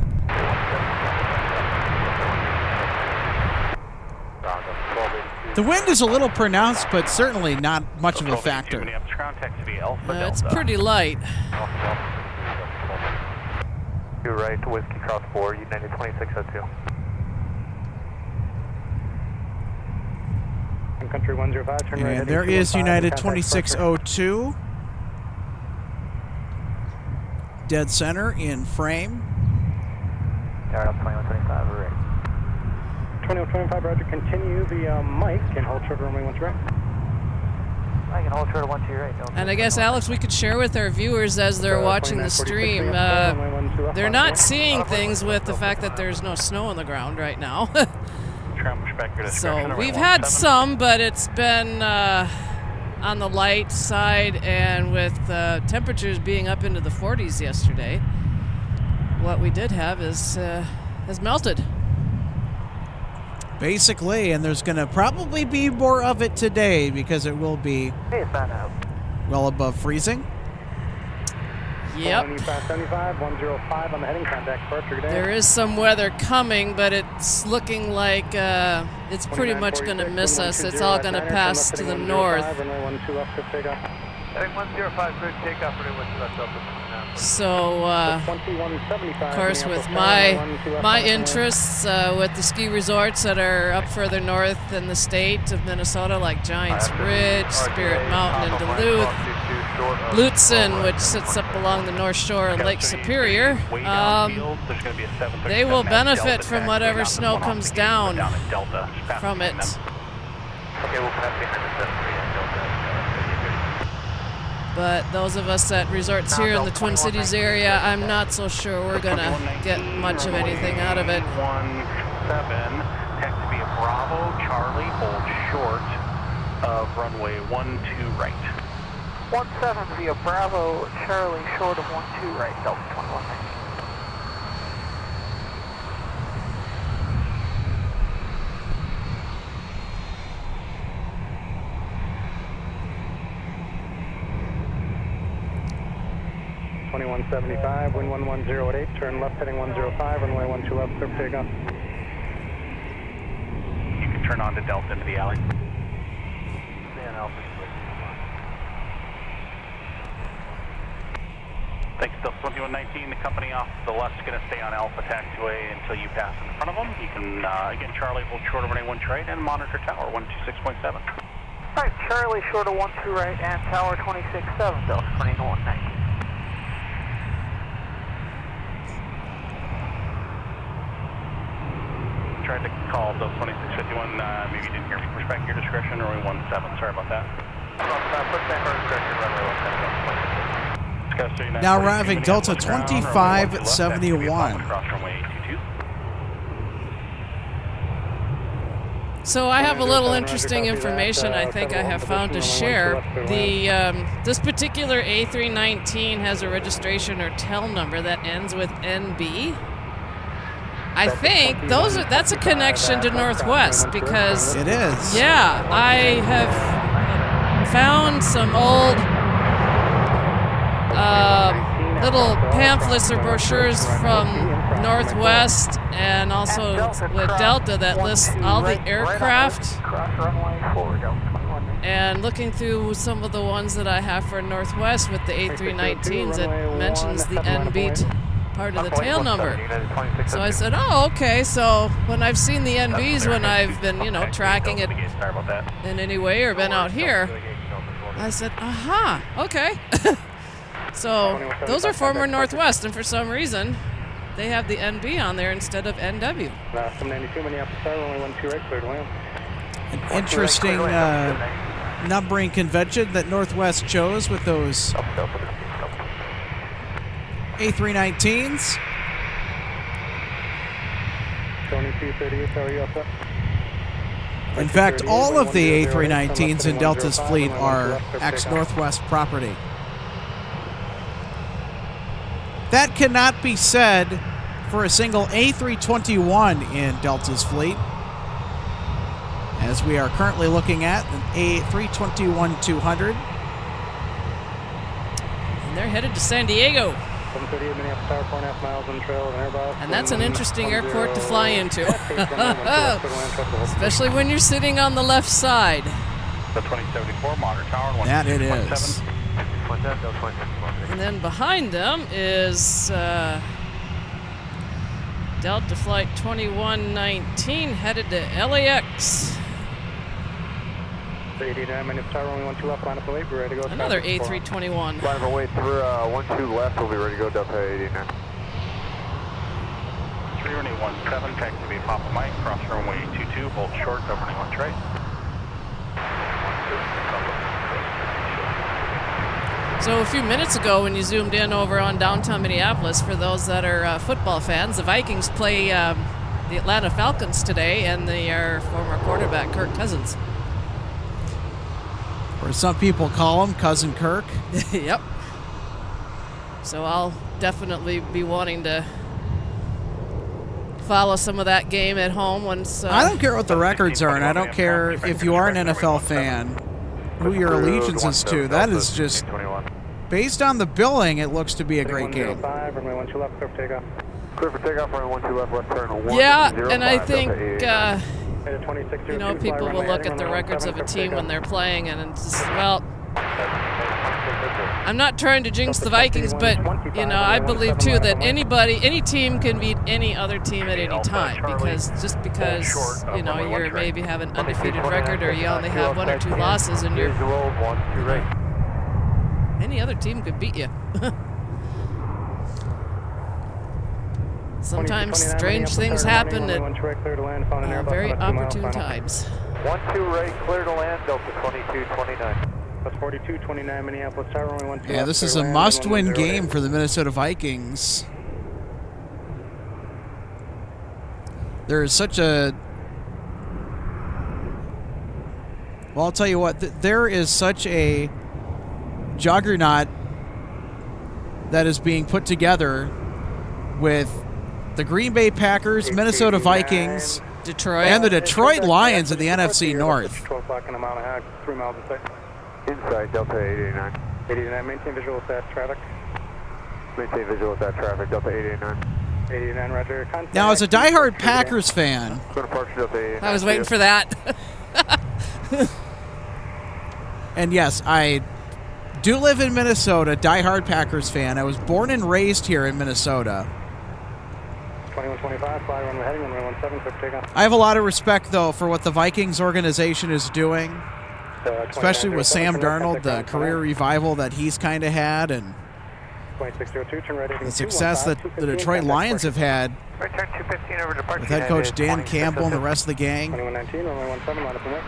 The wind is a little pronounced, but certainly not much of a factor. It's pretty light. You're right, Whiskey Cross 4, United 2602. Country 105, turn right And heading there is 215, United contact 2602. Dead center in frame. Tower up 2125, we're ready. 2125, roger, continue the Mike and hold short runway 12 right. I can hold short of 12 right. No, And I guess, Alex, we could share with our viewers as they're watching the stream, they're not seeing things with the fact that there's no snow on the ground right now. So we've had some, but it's been on the light side, and with temperatures being up into the 40s yesterday, what we did have is has melted. Basically, and there's going to probably be more of it today because it will be well above freezing. Yep. 75, 105 on the heading, contact departure today. There is some weather coming, but it's looking like it's pretty much going to miss us. It's all going to pass to the north. Heading 105, clear takeoff, ready with Delta. So, of course, with my interests with the ski resorts that are up further north in the state of Minnesota, like Giants Ridge, Spirit Mountain, and Duluth, Lutsen, which sits up along the north shore of Lake Superior, they will benefit from whatever snow comes down from it. Okay, we'll pass behind the 73 and Delta. But those of us at resorts here in the Twin Cities area, I'm not so sure we're going to get much of anything out of it. 17, taxi via Bravo, Charlie, hold short of runway 12 right. 17 via Bravo, Charlie, short of 12 right, Delta 2119. 2175, wind 110 at 8, turn left heading 105, runway 12 left, clear for takeoff. You can turn on to Delta into the alley. Thanks, Delta 2119. The company off to the left is going to stay on Alpha taxiway until you pass in front of them. You can, again, Charlie, hold short of runway 12 right and monitor tower 126.7. All right, Charlie, short of 12 right and tower 26.7, Delta 2119. Tried to call Delta 2651, maybe you didn't hear me. Push back your discretion, runway 17, sorry about that. Push back our discretion, runway 17. Now arriving Delta 2571. Across runway 22. So I have a little interesting information I think I have found to share. This particular A319 has a registration or tail number that ends with NB. I think that's a connection to Northwest because It is. yeah, I have found some old little pamphlets or brochures from Northwest and also with Delta that lists all the aircraft. And looking through some of the ones that I have for Northwest with the A319s, it mentions the NB part of the tail number. So I said, oh, okay. So when I've seen the NBs when I've been, tracking it in any way or been out here, I said, aha, okay. So those are former Northwest, and for some reason, they have the NB on there instead of NW. An interesting numbering convention that Northwest chose with those A319s. In fact, all of the A319s in Delta's fleet are ex-Northwest property. That cannot be said for a single A321 in Delta's fleet, as we are currently looking at an A321-200. And they're headed to San Diego. And that's an interesting airport to fly into. Especially when you're sitting on the left side. The 2074 monitor tower. That it is. And then behind them is Delta Flight 2119 headed to LAX. Another A321. Line of our way through 12 left, we'll be ready to go Delta 89. 3 runway 17, taxi via Papa Mike, cross runway 22, hold short, over runway 1 right. So a few minutes ago when you zoomed in over on downtown Minneapolis, for those that are football fans, the Vikings play the Atlanta Falcons today, and their former quarterback, Kirk Cousins. Or some people call him Cousin Kirk. Yep. So I'll definitely be wanting to follow some of that game at home once. I don't care what the records are, and I don't care if you are an NFL fan, who your allegiance is to. That is just, based on the billing, it looks to be a great game. Clear for takeoff, runway 12 left, left turn 1. Yeah, and I think people will look at the records of a team when they're playing, and it's just, well, I'm not trying to jinx the Vikings, but I believe too that any team can beat any other team at any time, because just because you maybe have an undefeated record or you only have 1 or 2 losses, and any other team could beat you. Sometimes strange things happen at very opportune times. 12 right, clear to land, Delta 2229. That's 4229 Minneapolis Tower, runway 12 Yeah, this is a must-win game for the Minnesota Vikings. There is such a... Well, I'll tell you what, there is such a juggernaut that is being put together with the Green Bay Packers, Minnesota Vikings, Detroit. and the Detroit Lions in the NFC North. 12 o'clock in a mile and a half, 3 miles in sight. Inside, Delta 889. 889, maintain visual with that traffic. Maintain visual with that traffic, Delta 889. 889, roger. Contact. Now, as a diehard Packers fan, Go to Park Delta 889. I was waiting for that. and yes, I do live in Minnesota, diehard Packers fan. I was born and raised here in Minnesota. 2125, fly runway heading, runway 17, quick takeoff. I have a lot of respect, though, for what the Vikings organization is doing, especially with Sam Darnold, the career revival that he's kind of had, and 2602, turn right, the success that the Detroit Lions have had Right, turn 215 over to Park with head coach Dan Campbell and the rest of the gang. 2119, runway 17, line up and wait.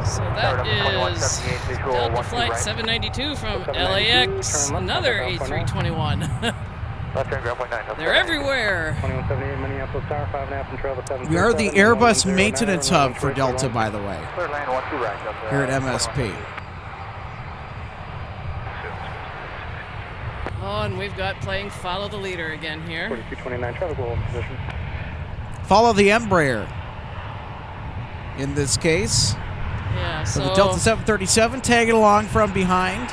So that is Delta Flight 792 from LAX, another A321. They're everywhere. 2178, Minneapolis Tower, 5.5 and travel 7. We are the Airbus maintenance hub for Delta, by the way, Clear land 12 right, Delta. here at MSP. Oh, and we've got playing Follow the Leader again here. 4229, traffic will hold position. Follow the Embraer. In this case, Yeah, so so the Delta 737 tagging along from behind.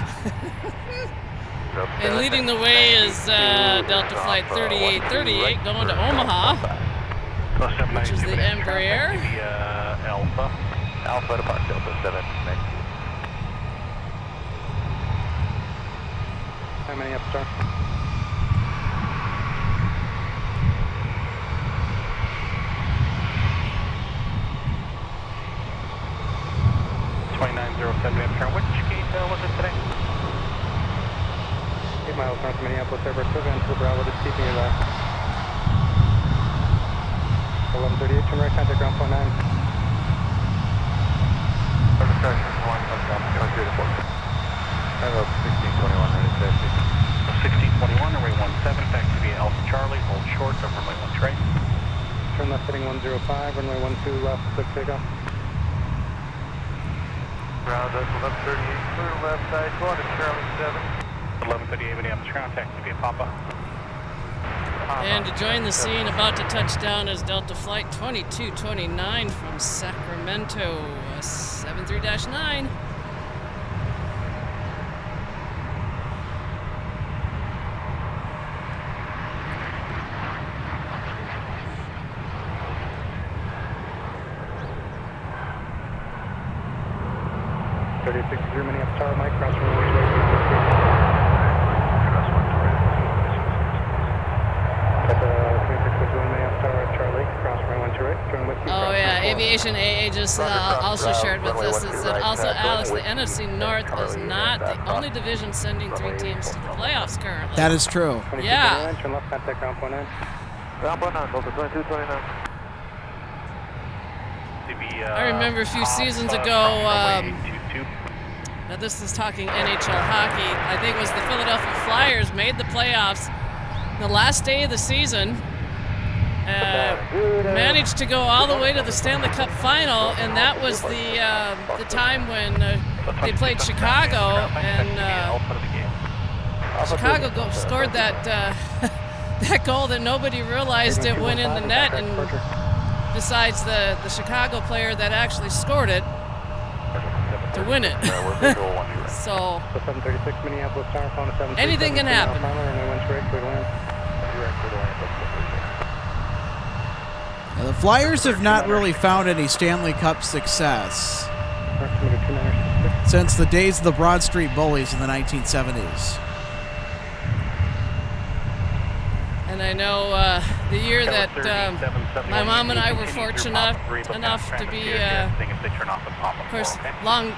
and leading the way is Delta Flight 3838 going to Omaha, which is the Embraer. Alpha. Alpha to Park Delta 7. How many up, star? 2907, turn. Which gate was it today? 8 miles north of Minneapolis Airport, Vancouver, Bravo, just keeping it 1138, turn right, contact ground 49. I have 1621 ready to taxi. 1621, runway 17, back to be Alpha Charlie, hold short, over runway 1 right. Turn left heading 105, runway 12 left, quick takeoff. Ground up 1138, clear left side, go on to Charlie 7. 1138, Minneapolis ground, taxi to be Papa. And to join the scene, about to touch down is Delta Flight 2229 from Sacramento, 73-9. Minneapolis Tower, Mike, cross runway 1 Oh yeah, Aviation AA just also shared with us is that also, Alex, the NFC North is not the only division sending 3 teams to the playoffs currently. That is true. Yeah. Turn left, contact ground 49. Ground 49, Delta 2229. I remember a few seasons ago, now this is talking NHL hockey, I think it was the Philadelphia Flyers made the playoffs the last day of the season, managed to go all the way to the Stanley Cup final, and that was the time when they played Chicago, and Chicago scored that that goal that nobody realized it went in the net, and besides the Chicago player that actually scored it to win it. So anything can happen. Now, the Flyers have not really found any Stanley Cup success since the days of the Broad Street Bullies in the 1970s. And I know the year that my mom and I were fortunate enough to be, of course,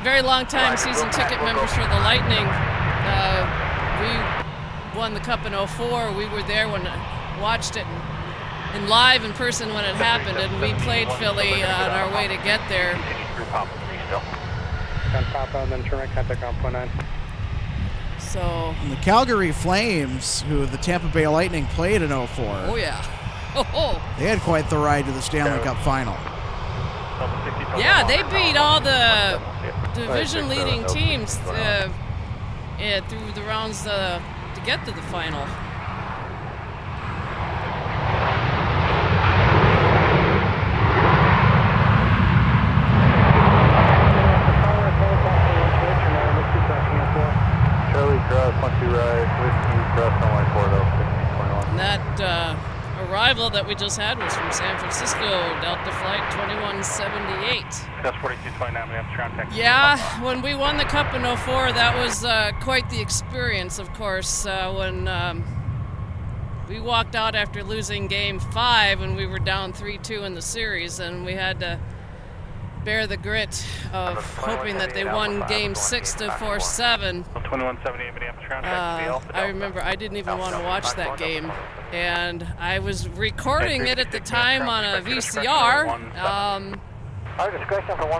very long time season ticket members for the Lightning. We won the Cup in '04. We were there when I watched it in live in person when it happened, and we played Philly on our way to get there. So And the Calgary Flames, who the Tampa Bay Lightning played in '04. Oh yeah. Oh. They had quite the ride to the Stanley Cup final. Yeah, they beat all the division-leading teams through the rounds to get to the final. Charlie Cross, 12 right, Whiskey, Cross, runway 40, 1521. And that arrival that we just had was from San Francisco, Delta Flight 2178. That's 4229 Minneapolis ground taxi. Yeah, when we won the Cup in '04, that was quite the experience, of course, when we walked out after losing Game 5 and we were down 3-2 in the series, and we had to bear the grit of hoping that they won Game 6 to 4-7. 2178 Minneapolis ground taxi. I remember I didn't even want to watch that game, and I was recording it at the time on a VCR.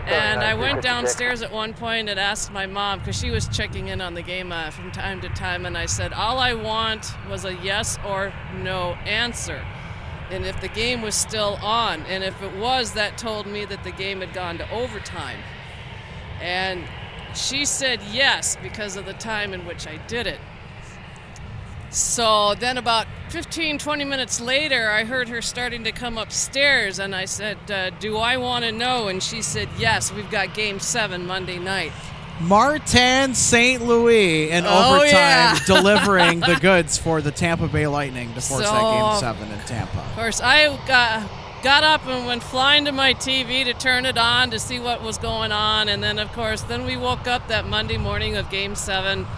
And I went downstairs at one point and asked my mom, because she was checking in on the game from time to time, and I said, all I want was a yes or no answer. And if the game was still on, and if it was, that told me that the game had gone to overtime. And she said yes because of the time in which I did it. So then about 15-20 minutes later, I heard her starting to come upstairs, and I said, do I want to know? And she said, yes, we've got Game 7 Monday night. Martin St. Louis in overtime delivering the goods for the Tampa Bay Lightning to force that Game 7 in Tampa. Of course, I got up and went flying to my TV to turn it on to see what was going on, and then, of course, then we woke up that Monday morning of Game 7.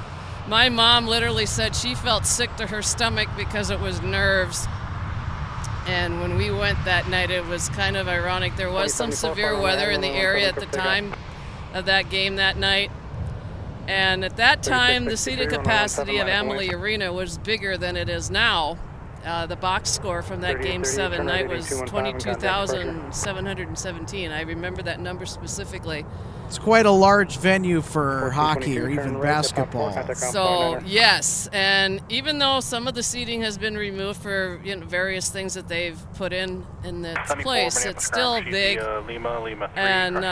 My mom literally said she felt sick to her stomach because it was nerves. And when we went that night, it was kind of ironic. There was some severe weather in the area at the time of that game that night. And at that time, the seating capacity of Amalie Arena was bigger than it is now. The box score from that Game 7 night was 22,717. I remember that number specifically. It's quite a large venue for hockey or even basketball. So, yes, and even though some of the seating has been removed for various things that they've put in its place, it's still big. And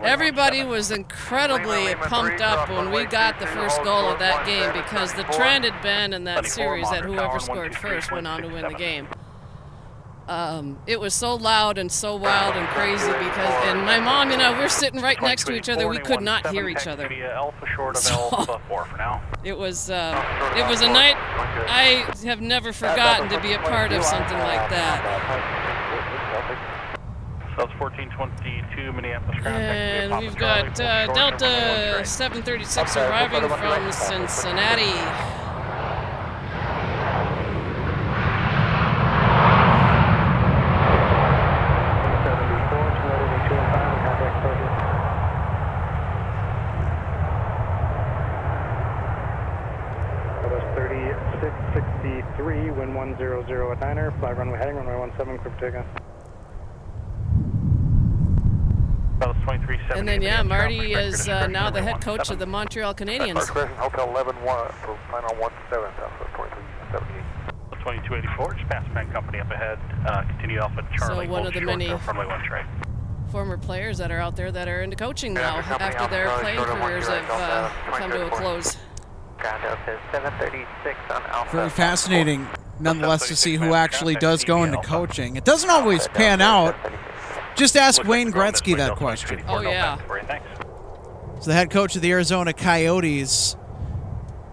everybody was incredibly pumped up when we got the first goal of that game, because the trend had been in that series that whoever scored first went on to win the game. It was so loud and so wild and crazy and my mom, we're sitting right next to each other. We could not hear each other. So, it was a night I have never forgotten to be a part of something like that. So it's 1422 Minneapolis ground. And we've got Delta 736 arriving from Cincinnati. Wind 100 at Niner, fly runway heading, runway 17, crypt takeoff. And then, Marty is now the head coach of the Montreal Canadiens. Hotel 11, final 17, Southwest 2378. 2284, just pass Penn Company up ahead, continue Alpha Charlie. So one of the many runway 1 trade. Former players that are out there that are into coaching now after their playing careers have come to a close. Very fascinating, nonetheless, to see who actually does go into coaching. It doesn't always pan out. Just ask Wayne Gretzky that question. Oh, yeah. So the head coach of the Arizona Coyotes,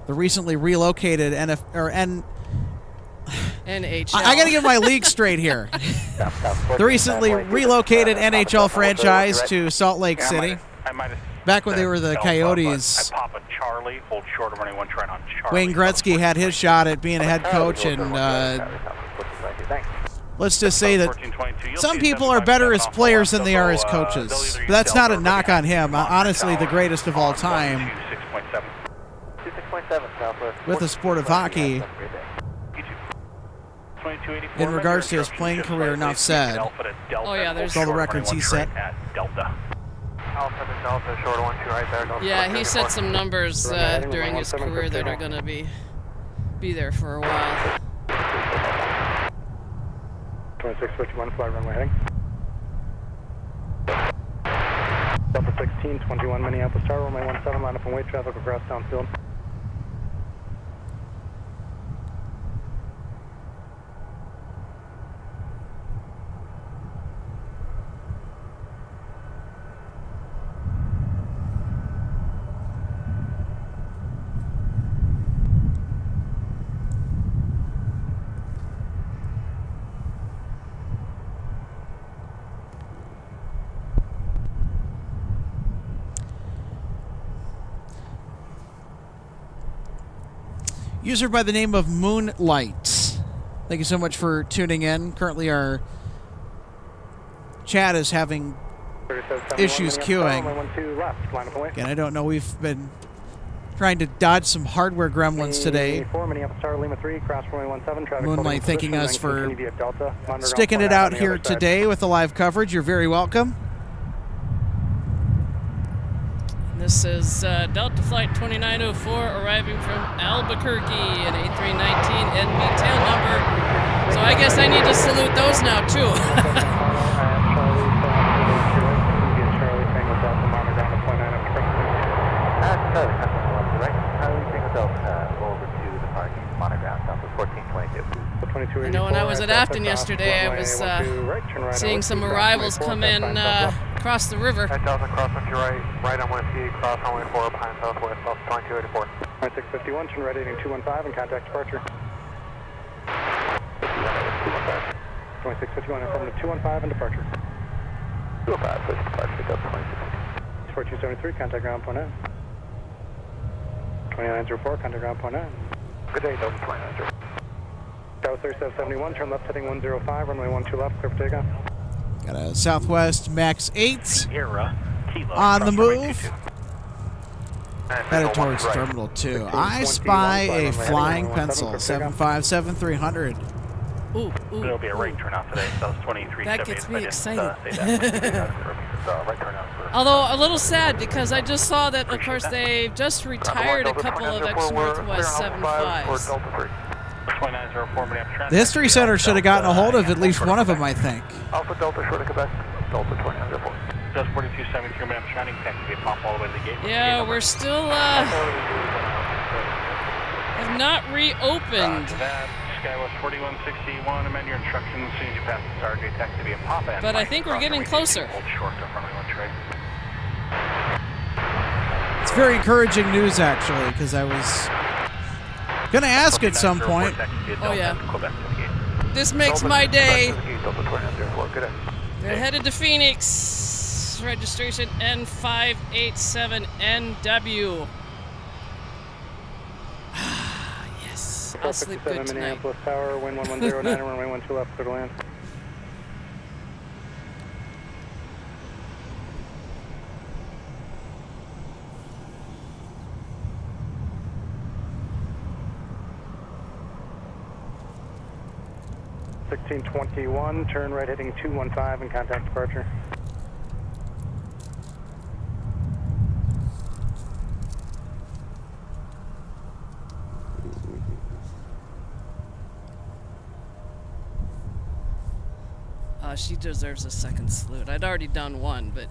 the recently relocated NHL. I got to get my league straight here. The recently relocated NHL franchise to Salt Lake City. Back when they were the Coyotes, Wayne Gretzky had his shot at being a head coach, and thanks. Let's just say that some people are better as players than they are as coaches. But that's not a knock on him. Honestly, the greatest of all time 26.7 Southwest. with the sport of hockey. In regards to his playing career, enough said. Oh yeah, there's all the records he set. Alpha to Delta, short 1-2 right there. Delta Yeah, he set some numbers during his career that are gonna be there for a while. 2651, fly runway heading. Delta 16, 21 Minneapolis Tower, runway 17, line up and wait, traffic across downfield. User by the name of Moonlight. Thank you so much for tuning in. Currently our chat is having issues queuing. Again, I don't know. We've been trying to dodge some hardware gremlins today. Moonlight thanking us for sticking it out here today with the live coverage. You're very welcome. This is Delta Flight 2904 arriving from Albuquerque, an A319 NB tail number. So I guess I need to salute those now too. I know when I was at Afton yesterday, I was seeing some arrivals come in across the river. Delta, cross on your right on 1C, cross on 4 behind Southwest, 2284. 2651, turn right heading 215 and contact departure. 2651, affirmative 215 and departure. 215, push departure, Delta 4273, contact ground point 9. 2904, contact ground point 9. Good day, Delta 2904. Tower 3771, turn left heading 105, runway 12 left, clear for takeoff. Got a Southwest Max 8 on the move. Headed towards Terminal 2. I spy a flying pencil, 757-300. Ooh, There'll be a right turnout today, so that was 23. that gets me excited. Although a little sad because I just saw that, of course, they just retired a couple of ex-Northwest 75s. The History Center should have gotten a hold of at least one of them, I think. Alpha Delta, short of Quebec, Delta 2904. Does 4273 minutes shining taxi pump all the way to the gate. Yeah, we're still have not reopened. Skywest 4161, amend your instructions as soon as you pass the Stargate taxi via Papa. But I think we're getting closer. Hold short to front of tray. It's very encouraging news, actually, because I was going to ask at some point. Oh, yeah. This makes my day. They're headed to Phoenix. Registration N587NW. Yes, I'll sleep good tonight. Minneapolis Tower, wind 1109, runway 12 left, clear to land. (1621), turn right heading 215 and contact departure. She deserves a second salute. I'd already done one, but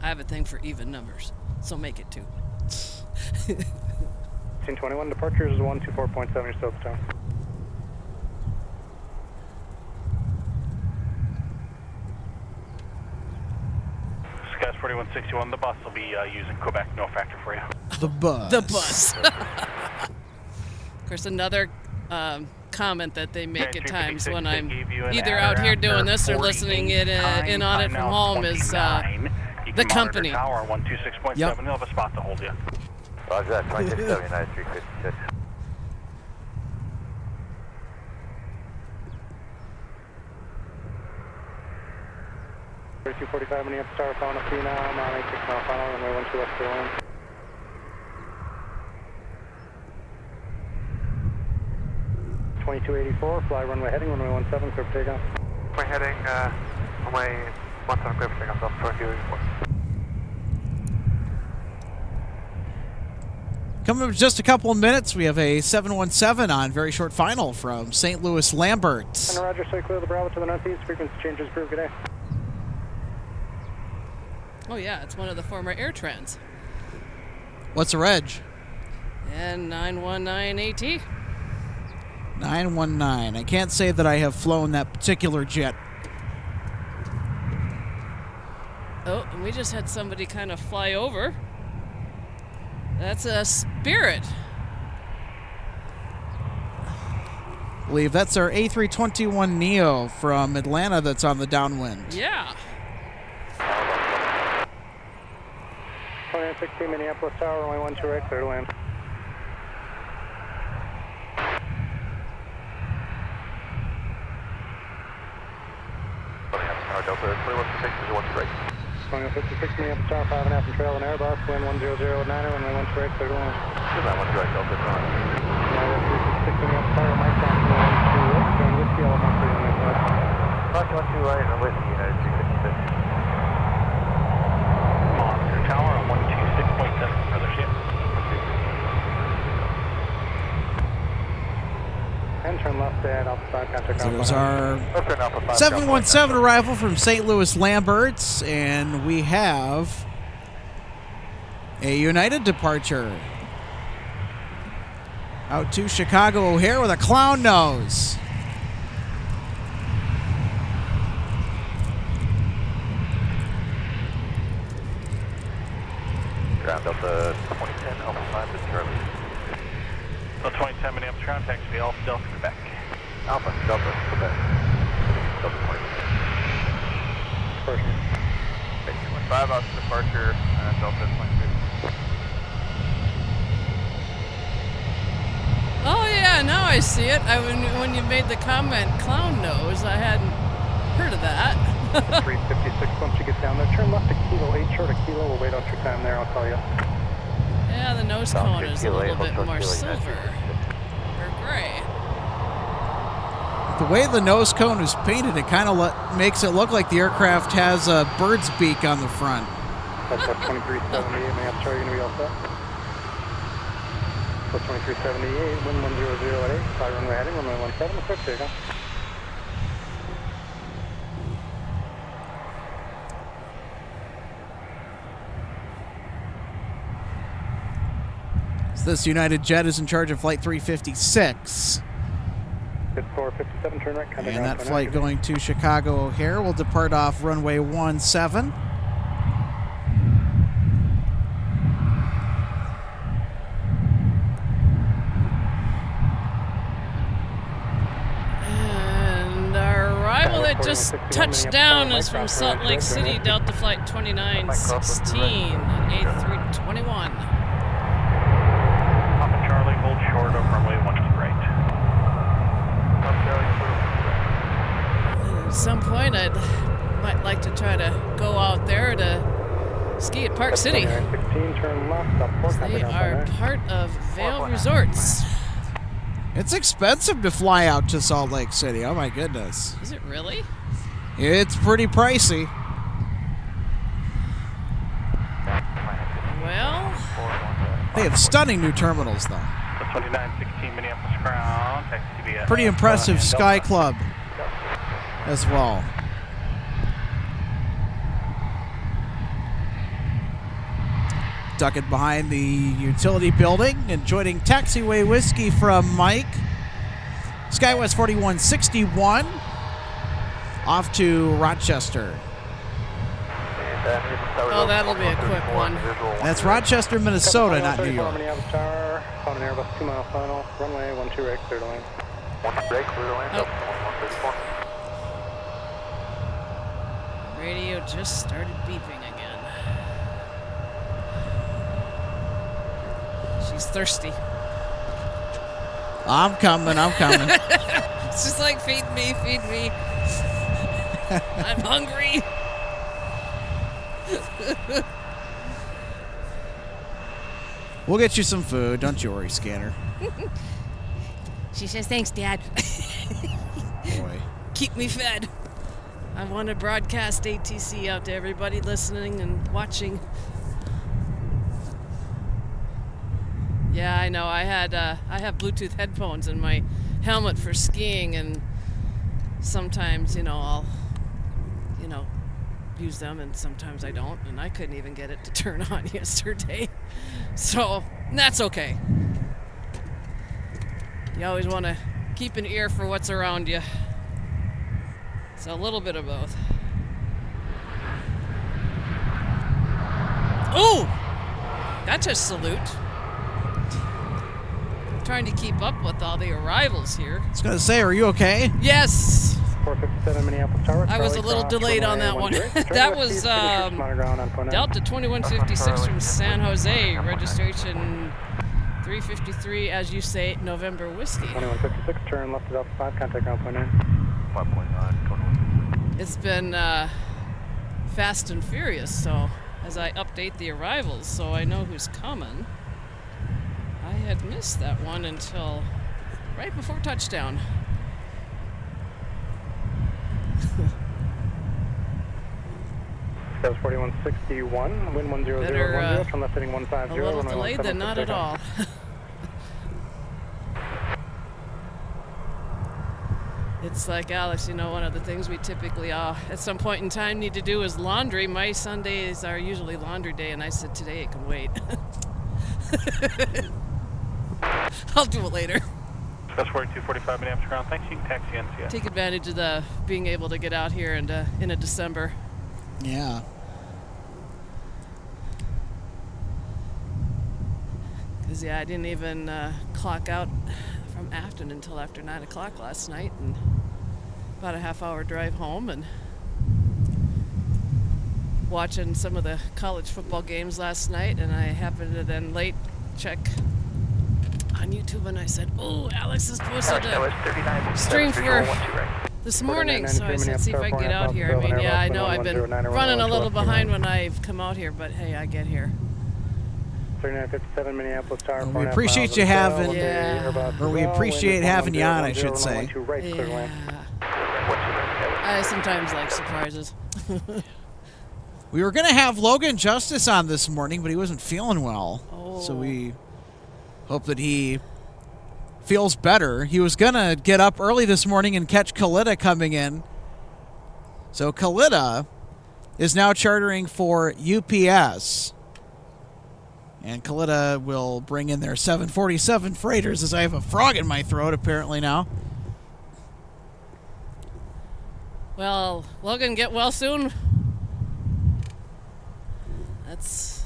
I have a thing for even numbers, so make it 2. 1621, departures is 124.7, you're still at the tower. Skies 4161, the bus will be using Quebec, no factor for you. The bus. The bus. Of course, another comment that they make at times when I'm either out here doing this or listening in on it from home is the company. Tower 126.7, Yep. They'll have a spot to hold you. Roger that, 2679, 356. 3245 Minneapolis Tower, following a phenom on 86 mile final, runway 12 left to land. (2284), fly runway heading, runway 17, clear for takeoff. We're heading, runway 17, clear for takeoff, 2284. Coming up in just a couple of minutes, we have a 717 on very short final from St. Louis Lambert. And Roger, so clear the Bravo to the northeast, frequency changes approved, good day. Oh yeah, it's one of the former AirTrans. What's the reg? And 919 AT. 919. I can't say that I have flown that particular jet. Oh, and we just had somebody kind of fly over. That's a Spirit. I believe that's our A321neo from Atlanta that's on the downwind. Yeah. 2916 Minneapolis Tower, runway 12 right, clear to land. Delta 2156 is 1 right. 2056 Minneapolis Tower, 5.5 and trail and Airbus, wind 1009, runway 12 right, clear to land. Is that 1 right, Delta 9? United 366 Minneapolis Tower, Mike Johnson, 1 right, join whiskey, Alabama 3 on the Roger 1 right, and with United 366. Monster Tower on 126.7 for the ship. And turn left at Alpha 5, contact There's our Alpha 717 arrival from St. Louis Lamberts, and we have a United departure out to Chicago O'Hare with a clown nose. Ground Delta 2010, Alpha 5 to Charlie. Delta 2010 Minneapolis ground, taxi Alpha Delta Quebec. Alpha Delta Quebec. Delta 20. Departure. Base 25 out to departure, Delta 22. Oh yeah, now I see it. When you made the comment clown nose, I hadn't heard of that. 356, once you get down there, turn left to Kilo, 8 short of Kilo, we'll wait out your time there, I'll tell you. Yeah, the nose South cone is a little bit Kilo, more Kilo, silver United. or gray. The way the nose cone is painted, it kind of makes it look like the aircraft has a bird's beak on the front. That's what 2378, Minneapolis Tower, you're going to be all set. Plus 2378, wind 100 at 8, fly runway heading, runway 17, clear takeoff. This United jet is in charge of Flight 356. Good 457, turn right, contact And that Alpha flight 9. going to Chicago O'Hare will depart off runway 17. And our arrival that just touched down is from Salt Lake City, Delta Flight 2916 and A321. Papa Charlie, hold short of runway 12 right. At some point, might like to try to go out there to ski at Park City. 16, turn left, up 4, They contact are Alpha 9. part of Vail Resorts. It's expensive to fly out to Salt Lake City. Oh my goodness. Is it really? It's pretty pricey. Well, They have stunning new terminals, though. The 2916 Minneapolis ground, taxi via Pretty impressive and Sky Delta. Club as well. Ducking behind the utility building and joining taxiway whiskey from Mike. SkyWest 4161 off to Rochester. oh, that'll be a quick one. That's Rochester, Minnesota, not New York. Minneapolis Tower, found an Airbus 2 mile final, runway 12 right, clear to land. 1 right, clear to land, Oh. Delta 1134. Radio just started beeping again. She's thirsty. I'm coming. It's just like, feed me, feed me. I'm hungry. We'll get you some food. Don't you worry, Scanner. She says, thanks, Dad. Boy. Keep me fed. I want to broadcast ATC out to everybody listening and watching. Yeah, I know. I have Bluetooth headphones in my helmet for skiing, and sometimes, I'll, use them, and sometimes I don't, and I couldn't even get it to turn on yesterday. So, that's okay. You always want to keep an ear for what's around you. It's a little bit of both. Ooh! That's a salute. Trying to keep up with all the arrivals here. I was going to say, are you okay? Yes! 457 Minneapolis Tower. I was a little delayed on that one. That was Delta 2156 from San Jose. Registration 353, as you say, November Whiskey. 2156, turn left at Alpha 5, contact ground point 9. 5.9, It's been fast and furious, so as I update the arrivals so I know who's coming. I had missed that one until right before touchdown. That was 4161, wind 10010, turn left heading 150. A little delayed, then not at all. It's like, Alex, one of the things we typically at some point in time need to do is laundry. My Sundays are usually laundry day, and I said today it can wait. I'll do it later. That's 4245 Minneapolis ground. Thanks. You can taxi in. Yeah. Take advantage of the being able to get out here and in a December. Yeah. Because, I didn't even clock out from Afton until after 9 o'clock last night, and about a half-hour drive home, and watching some of the college football games last night, and I happened to then late check on YouTube, and I said, oh, Alex is posted a stream for this morning, so I said, see if I can get out here. I mean, I know I've been running a little behind when I've come out here, but hey, I get here. 3957 Minneapolis Tower. Well, we appreciate you having, or we appreciate having you on, I should say. Yeah. I sometimes like surprises. We were going to have Logan Justice on this morning, but he wasn't feeling well. Oh. So we hope that he feels better. He was going to get up early this morning and catch Kalita coming in. So Kalita is now chartering for UPS. And Kalita will bring in their 747 freighters, as I have a frog in my throat apparently now. Well, Logan, get well soon. It's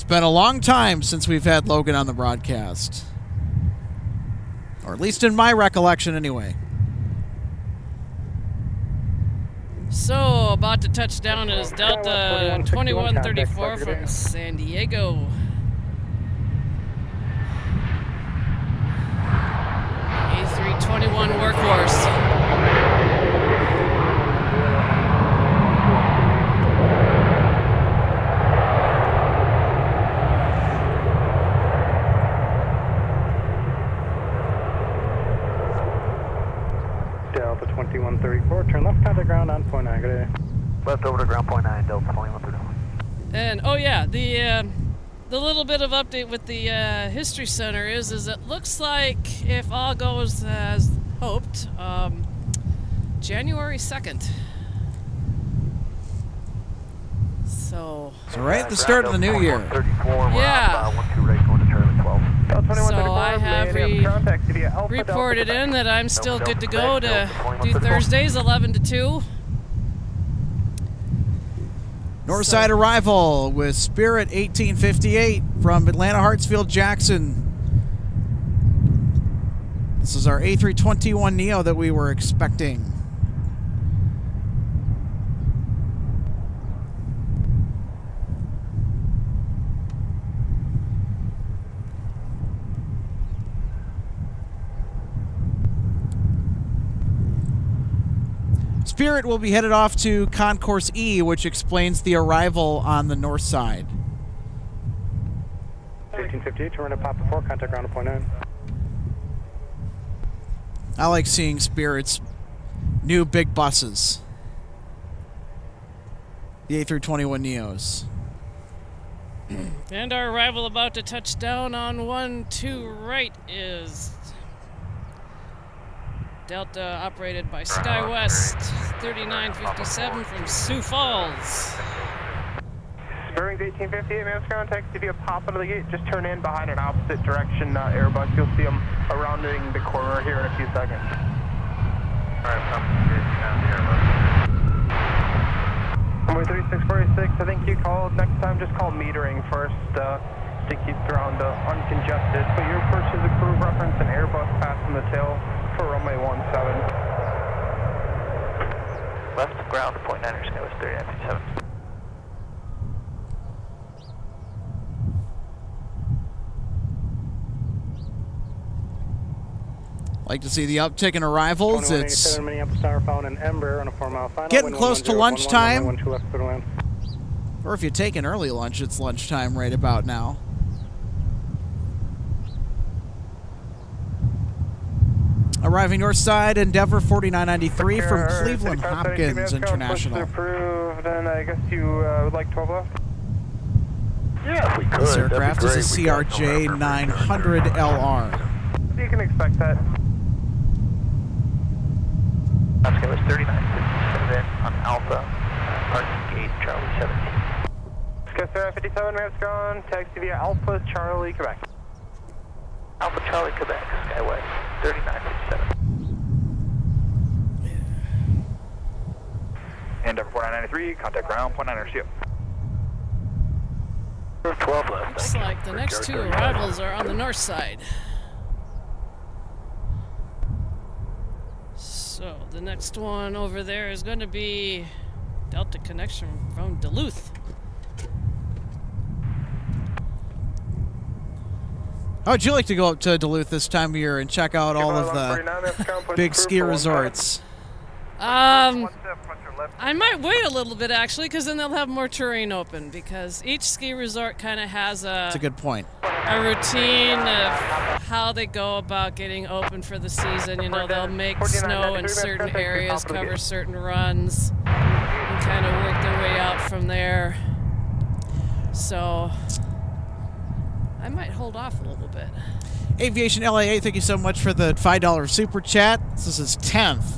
been a long time since we've had Logan on the broadcast. Or at least in my recollection anyway. So, about to touch down is Delta 2134 from San Diego. A321 Workhorse. Delta 2134, turn left contact ground on point 9. Good day. left over to ground point 9, Delta 2134. And oh yeah, the little bit of update with the History Center is it looks like, if all goes as hoped, January 2nd. So right at the start of the new year. Yeah. So I have reported in that I'm still good to go to do Thursdays 11 to 2. Northside arrival with Spirit 1858 from Atlanta Hartsfield Jackson. This is our A321neo that we were expecting. Spirit will be headed off to Concourse E, which explains the arrival on the north side. 1858, turn to Papa 4, contact ground at point 9. I like seeing Spirit's new big buses. The A321 Neos. And our arrival about to touch down on 12 right is Delta, operated by SkyWest 3957 from Sioux Falls. Bearings 1858, Mass contact to be a pop out of the gate. Just turn in behind an opposite direction Airbus. You'll see them rounding the corner here in a few seconds. Alright, down the Airbus. Number 3646, I think you called. Next time, just call metering first to keep the ground uncongested. But your approach is approved, reference an Airbus passing the tail for runway 17. Left of ground to point 9, SkyWest 3957. Like to see the uptick in arrivals. It's Minneapolis Tower found an Embraer on a 4-mile final. getting close to lunchtime. 12 left, clear to land. Or if you take an early lunch, it's lunchtime right about now. Arriving north side, Endeavor 4993 from Cleveland Hopkins International. Approved, and I guess you would like 12 left? Yeah, if we could. This aircraft is a that'd be great. CRJ 900LR. You can expect that. SkyWest 3957 on Alpha, parking gate Charlie 17. SkyWest 57, we have gone. Taxi via Alpha Charlie, Quebec. Alpha Charlie, Quebec, SkyWest 3957. Endeavor 4993, contact ground, point 9 RCO. 12 left. Looks like the next two arrivals are on the north side. So the next one over there is going to be Delta connection from Duluth. How would you like to go up to Duluth this time of year and check out all of the big ski resorts? I might wait a little bit actually, because then they'll have more terrain open. Because each ski resort kind of has That's a good point. a routine of how they go about getting open for the season. You know, they'll make snow in certain areas, cover certain runs, and kind of work their way out from there. So I might hold off a little bit. Aviation LAA, thank you so much for the $5 super chat. This is 10th.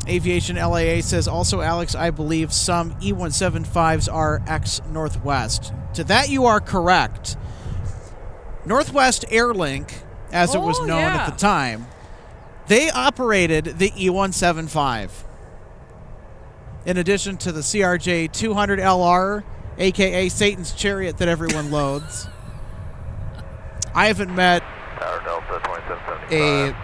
Aviation LAA says, also, Alex, I believe some E175s are ex-Northwest. To that you are correct. Northwest Airlink, as it was known at the time, they operated the E175. In addition to the CRJ 200LR, a.k.a. Satan's Chariot that everyone loathes. I haven't met a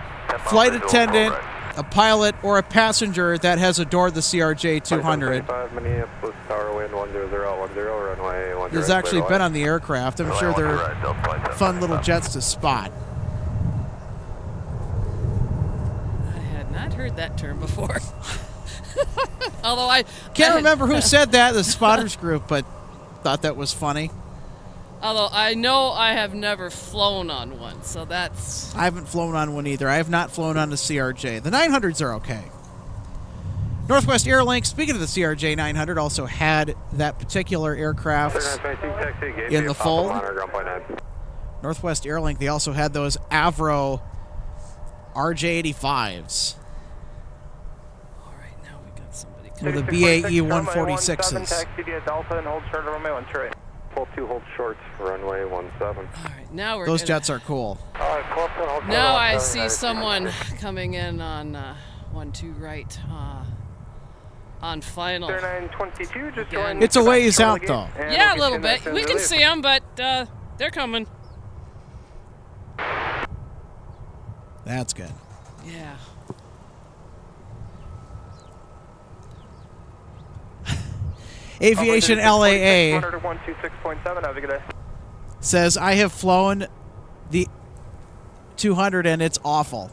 flight attendant, a pilot, or a passenger that has adored the CRJ 200. Minneapolis Tower, wind 1010, runway 10. There's actually been on the aircraft. I'm sure they're fun little jets to spot. I had not heard that term before. Although I can't remember who said that, the spotters group, but thought that was funny. Although I know I have never flown on one, so that's... I haven't flown on one either. I have not flown on a CRJ. The 900s are okay. Northwest Airlink, speaking of the CRJ 900, also had that particular aircraft in the fold. Northwest Airlink, they also had those Avro RJ85s. All right, now we got somebody Or coming. the BAE 146s. Taxi via Delta and hold short runway 13. Pull 2, hold short, runway 17. All right, now we're Those gonna- jets are cool. Now I see someone coming in on 12 right on final. 0922, just Again. join. It's a ways out, though. Yeah, a little bit. We can see them, but they're coming. That's good. Yeah. Aviation LAA 126.7, have a good day. says, I have flown the 200 and it's awful.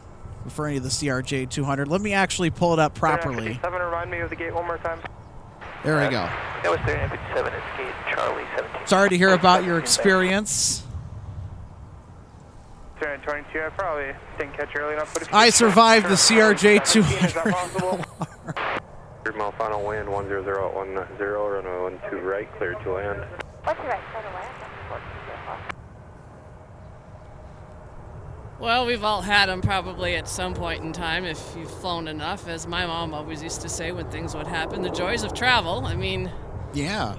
referring to the CRJ 200. Let me actually pull it up properly. 7, remind me of the gate one more time. There we go. That was 3957, it's gate Charlie 17. Sorry to hear about your experience. 22, I probably didn't catch early enough. But if I survived the CRJ 200. Is that possible? 3 mile final wind, 100 at 10, runway 12 right, clear to land. What's your right side of land? Well, we've all had them probably at some point in time if you've flown enough. As my mom always used to say when things would happen, the joys of travel. I mean, Yeah.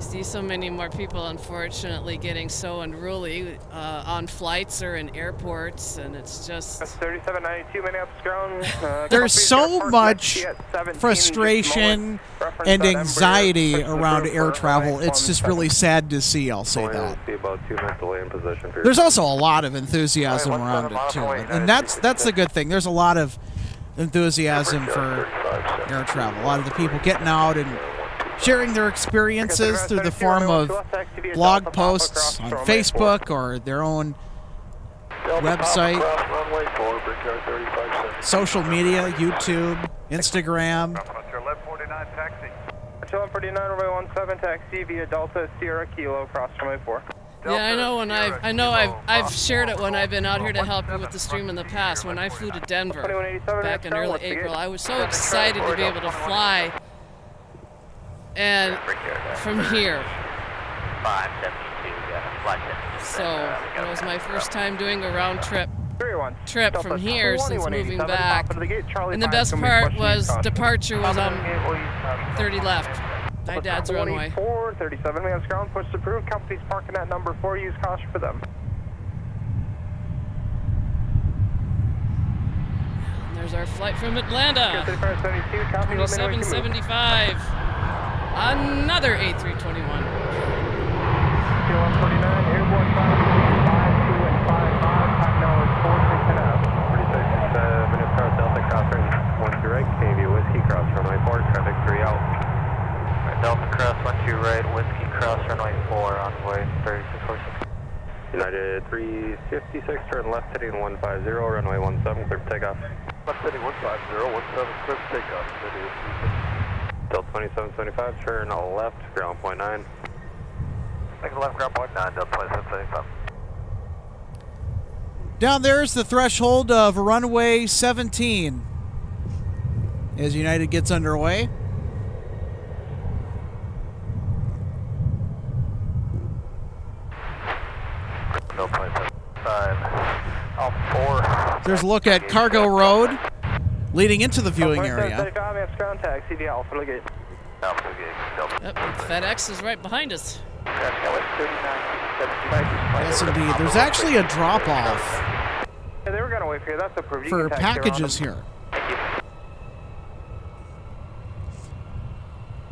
see so many more people, unfortunately, getting so unruly on flights or in airports, and it's just... That's 3792 Minneapolis ground. There's so much frustration and anxiety around air travel. It's just really sad to see, I'll say that. About 2 minutes delay in position. There's also a lot of enthusiasm around it, too. And that's the good thing. There's a lot of enthusiasm for air travel. A lot of the people getting out and sharing their experiences through the form of blog posts on Facebook or their own website, social media, YouTube, Instagram. 1149 taxi. 1149 runway 17 taxi via Delta Sierra Kilo across runway 4. Yeah, I know I've shared it when I've been out here to help you with the stream in the past. When I flew to Denver back in early April, I was so excited to be able to fly. And from here. 572, So it was my first time doing a round trip from here since moving back. And the best part was departure was on 30 left. My dad's runway. 37 minutes ground, push approved. Company's parking at number 4. Use caution for them. And there's our flight from Atlanta. 2775. Another A321. 149, airborne 5, 2 and 55. Time now is 46.5. 46 minutes cross Delta crossing 12 right. KV Whiskey cross runway 4. Traffic 3 out. Delta cross 12 right, Whiskey cross runway 4 on way 3646. United 356, turn left heading 150, runway 17, clear for takeoff. Left heading 150, 17, clear for takeoff. Delta 2775, turn left, ground point 9. Take left, ground point 9, Delta 2775. Down there's the threshold of runway 17 as United gets underway. There's a look at Cargo Road leading into the viewing area. Yep, FedEx is right behind us. Yes, indeed. There's actually a drop-off Yeah, they were going to wait for you. That's approved. for packages here.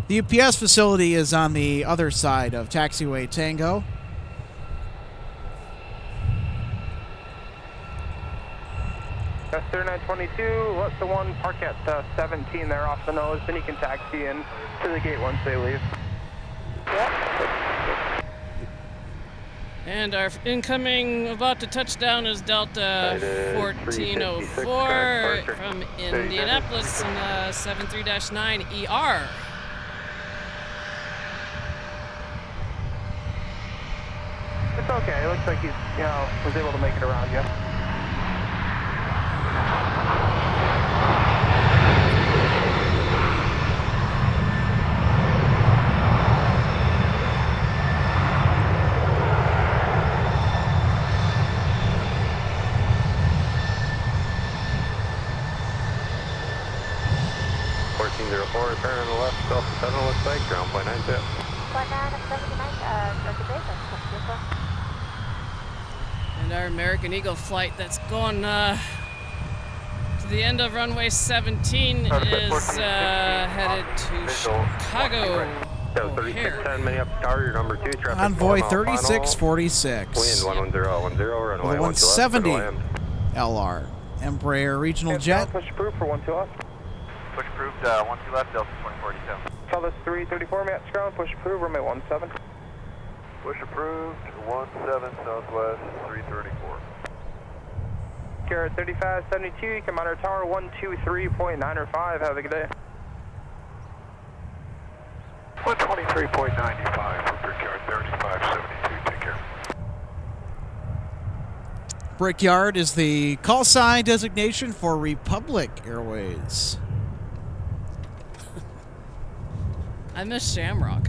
The UPS facility is on the other side of Taxiway Tango. That's 3922. Let the one park at 17 there off the nose, then you can taxi in to the gate once they leave. And our incoming, about to touch down is Delta 1404 from Indianapolis in the 73-9 ER. It's okay. It looks like he's, was able to make it around you. Turn on the left, Delta 7 looks like, ground point 92. And our American Eagle flight that's going to the end of runway 17 is headed to Chicago. O'Hare. 10 Minneapolis Tower, your number 2, traffic. Convoy 3646. Wind 110, runway 170 LR. Embraer regional jet. Push approved for 12 left. Push approved, 12 left, Delta 2042. Tell 334 Matt ground, push approved, runway 17. Push approved, 17 Southwest 334. Brickyard 3572, you can monitor tower 123.905. Have a good day. 123.95 for Brickyard 3572. Take care. Brickyard is the call sign designation for Republic Airways. I miss Shamrock.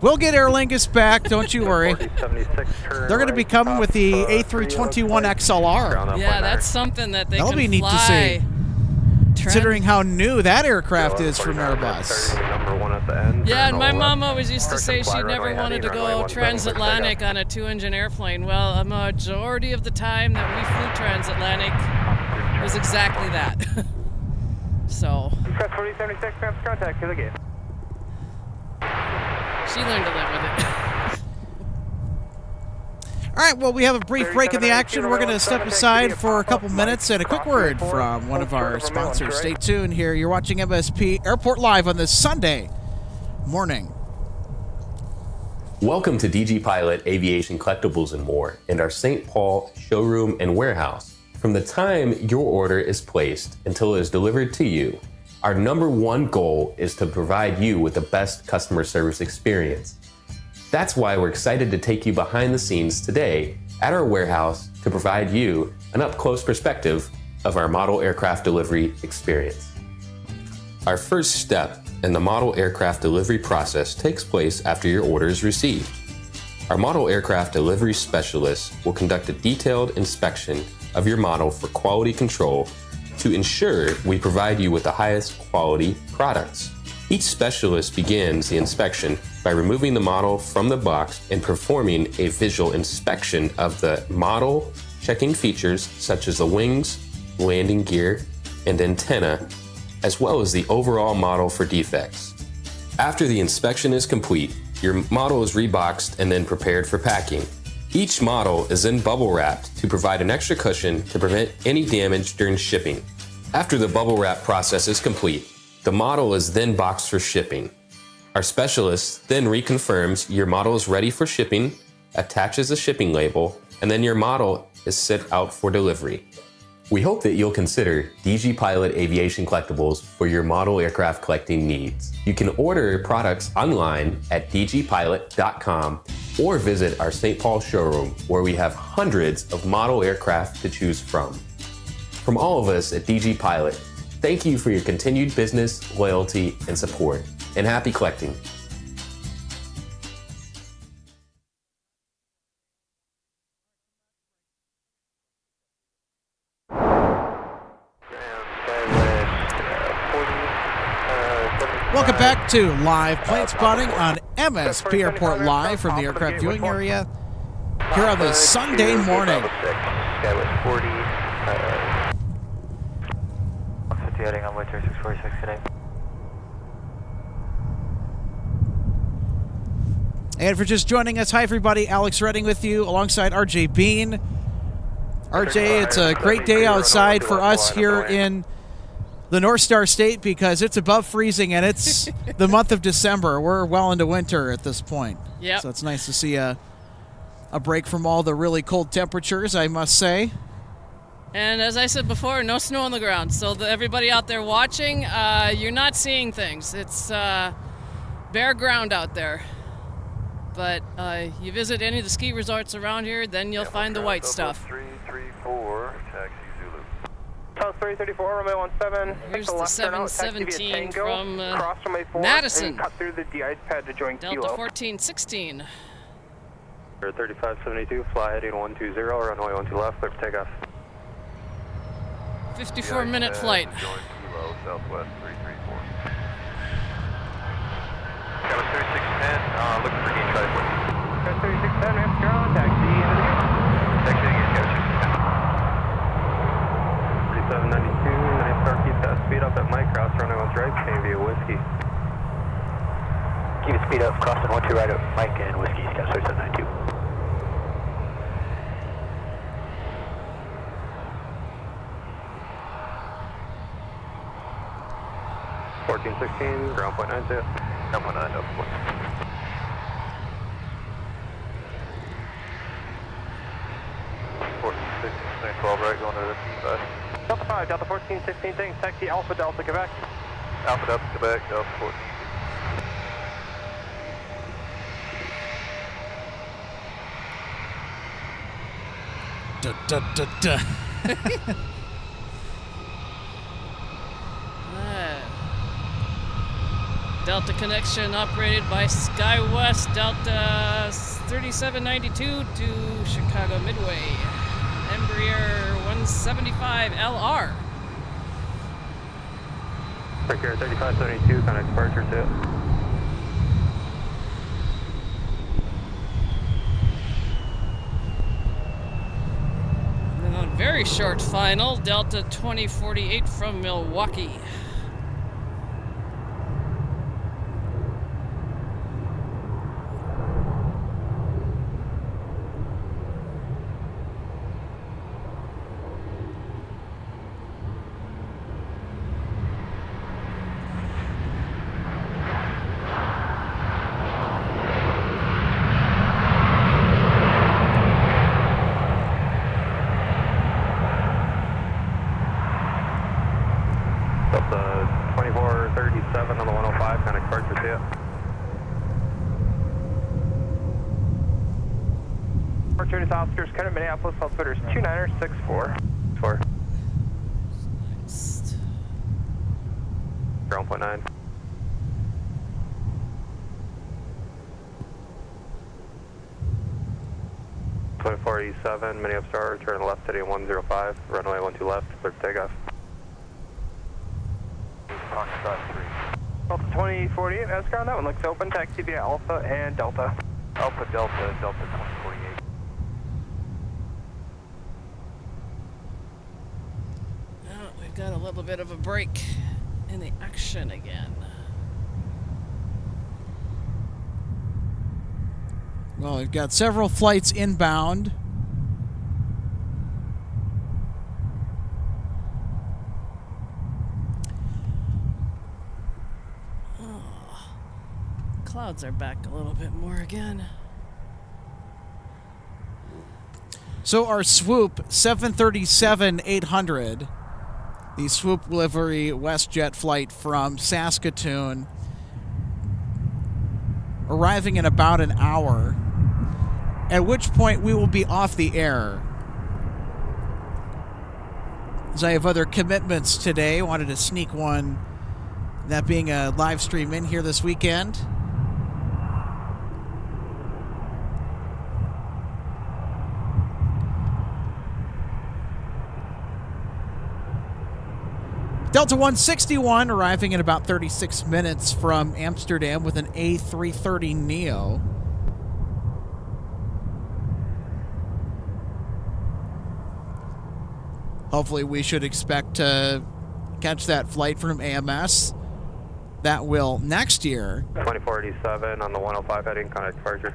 We'll get Aer Lingus back, don't you worry. They're going to be coming with the A321 XLR. Yeah, that's something that they That'll can be neat fly. to see, considering how new that aircraft is from Airbus. Yeah, and my mom always used to say she never wanted to go transatlantic on a 2-engine airplane. Well, a majority of the time that we flew transatlantic was exactly that. So Press 4076, contact to the gate. she learned to live with it. All right, well, we have a brief break in the action. We're going to step aside for a couple minutes and a quick word from one of our sponsors. Stay tuned here. You're watching MSP Airport Live on this Sunday morning. Welcome to DG Pilot, Aviation, Collectibles, and more, and our St. Paul showroom and warehouse. From the time your order is placed until it is delivered to you, our #1 goal is to provide you with the best customer service experience. That's why we're excited to take you behind the scenes today at our warehouse to provide you an up-close perspective of our model aircraft delivery experience. Our first step in the model aircraft delivery process takes place after your order is received. Our model aircraft delivery specialists will conduct a detailed inspection of your model for quality control to ensure we provide you with the highest quality products. Each specialist begins the inspection by removing the model from the box and performing a visual inspection of the model, checking features such as the wings, landing gear, and antenna, as well as the overall model for defects. After the inspection is complete, your model is reboxed and then prepared for packing. Each model is then bubble wrapped to provide an extra cushion to prevent any damage during shipping. After the bubble wrap process is complete, the model is then boxed for shipping. Our specialist then reconfirms your model is ready for shipping, attaches a shipping label, and then your model is sent out for delivery. We hope that you'll consider DG Pilot Aviation Collectibles for your model aircraft collecting needs. You can order products online at dgpilot.com or visit our St. Paul showroom, where we have hundreds of model aircraft to choose from. From all of us at DG Pilot, thank you for your continued business, loyalty, and support, and happy collecting. Welcome back to live plane spotting on MSP Airport Live from the aircraft viewing area here on this Sunday morning. Skywest 40. Heading on winter 646 today. And for just joining us, hi everybody, Alex Redding with you alongside RJ Bean. RJ, it's a great day outside for us here in the North Star State because it's above freezing and it's the month of December. We're well into winter at this point. Yep. So it's nice to see a break from all the really cold temperatures, I must say. And as I said before, no snow on the ground. So everybody out there watching, you're not seeing things. It's bare ground out there. But you visit any of the ski resorts around here, then you'll find the white stuff. 334, taxi Zulu. South 334, Romeo 17. Here's the 717 from Madison. Cut through the de-ice pad to join Delta Kilo. 1416. 3572, fly heading 120, runway 12 left, clear for takeoff. 54-minute flight. Join Kilo, Southwest 334. That was 3610, looking for gauge 540. 3610, ramp ground, taxi into the gate. Taxi to gauge 3610. 3792, nice start, keep that speed up at Mike, cross runway 13 right, same via Whiskey. Keep it speed up, crossing 12 right at Mike and Whiskey, Scout 3792. 1416, ground point 90. Ground point 90, up. 1416, 12 right, going to the T5. Delta 5, Delta 14, 16 things, taxi Alpha Delta, Quebec. Alpha Delta, Quebec, Delta 14. Da, da, da, da. Delta connection operated by SkyWest Delta 3792 to Chicago Midway. Embraer 175 LR. Embraer 3572, kind of departure to. And then a very short final, Delta 2048 from Milwaukee. Delta 2437 on the 105, kind of departure to you. Departure to Oscars, kind of Minneapolis, altimeter is 2964. 4. Next. 0.9. Minneapolis Star, turn left heading 105, runway 12 left, clear for takeoff. Delta 2048, Oscar on that one looks open, taxi via Alpha and Delta. Alpha Delta, Delta 2048. Well, we've got a little bit of a break in the action again. Well, we've got several flights inbound. Clouds are back a little bit more again. So our swoop 737-800, the swoop livery Westjet flight from Saskatoon, arriving in about an hour, at which point we will be off the air. As I have other commitments today, wanted to sneak one, that being a live stream in here this weekend. Delta 161 arriving in about 36 minutes from Amsterdam with an A330neo. Hopefully we should expect to catch that flight from AMS. That will next year. 2487 on the 105 heading, contact departure.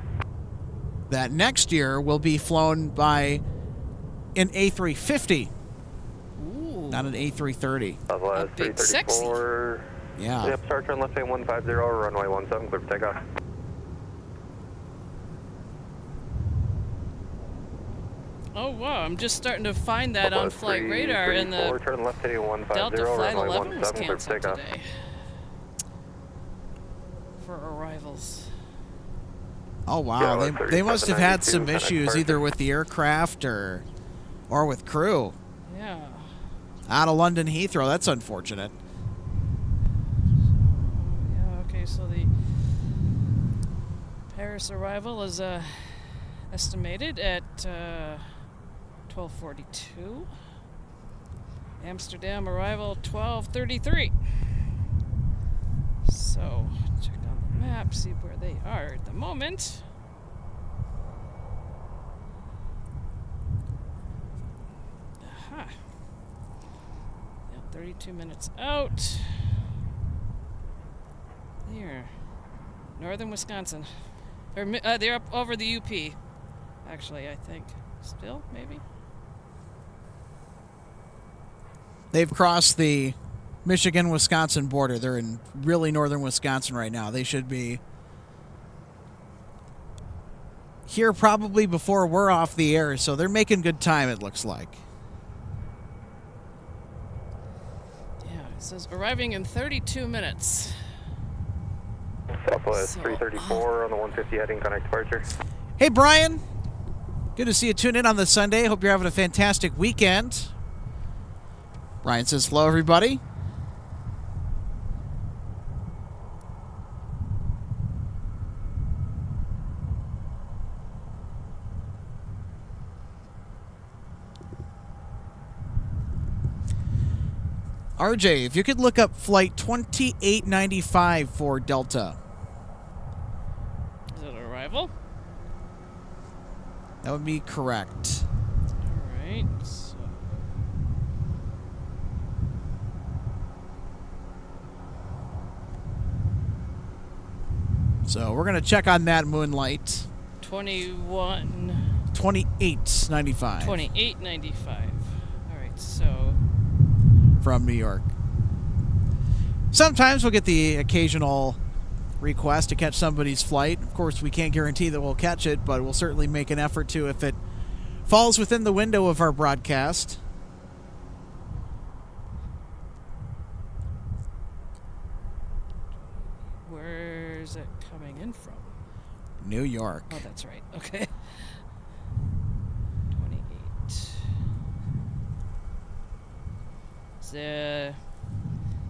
That next year will be flown by an A350. Not an A330. Southwest big sexy. 334. Yeah. Yep, start turn left heading 150, runway 17, clear for takeoff. Oh wow, I'm just starting to find that on flight radar, and the turn left heading 150, Delta Flight runway 11 was 17, clear for canceled takeoff. today for arrivals. Oh wow, Yeah, they must have had some 3792, issues either with the aircraft or with crew. Yeah. Out of London Heathrow, that's unfortunate. Yeah, okay, so the Paris arrival is estimated at 12:42. Amsterdam arrival 12:33. So, check on the map, see where they are at the moment. Aha. 32 minutes out. There. Northern Wisconsin. Or, they're up over the UP, actually, I think. Still, maybe? They've crossed the Michigan-Wisconsin border. They're in really northern Wisconsin right now. They should be here probably before we're off the air, so they're making good time, it looks like. says arriving in 32 minutes. Southwest So, 334 on the 150 heading connect departure. Hey, Brian. Good to see you tune in on this Sunday. Hope you're having a fantastic weekend. Brian says hello, everybody. RJ, if you could look up flight 2895 for Delta. Is it arrival? That would be correct. All right. So we're going to check on that Moonlight. 2895. 2895. All right, so from New York. Sometimes we'll get the occasional request to catch somebody's flight. Of course, we can't guarantee that we'll catch it, but we'll certainly make an effort to if it falls within the window of our broadcast. Where's it coming in from? New York. Oh, that's right. Okay. 28.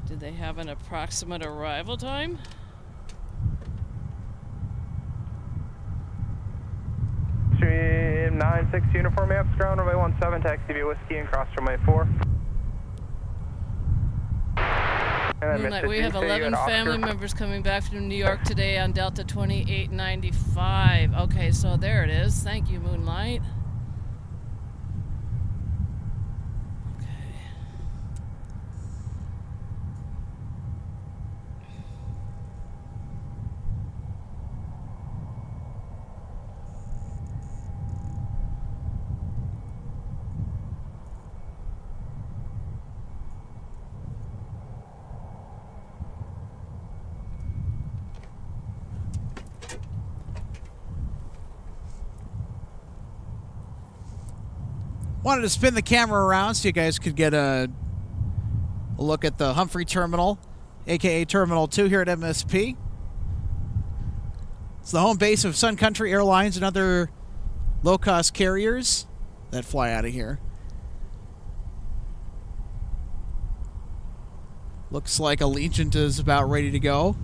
Did they have an approximate arrival time? Stream 96 uniform maps, ground runway 17, taxi via whiskey and cross runway 4. Moonlight, we have 11 family members coming back from New York today on Delta 2895. Okay, so there it is. Thank you, Moonlight. Wanted to spin the camera around so you guys could get a look at the Humphrey Terminal, a.k.a. Terminal 2 here at MSP. It's the home base of Sun Country Airlines and other low-cost carriers that fly out of here. Looks like Allegiant is about ready to go.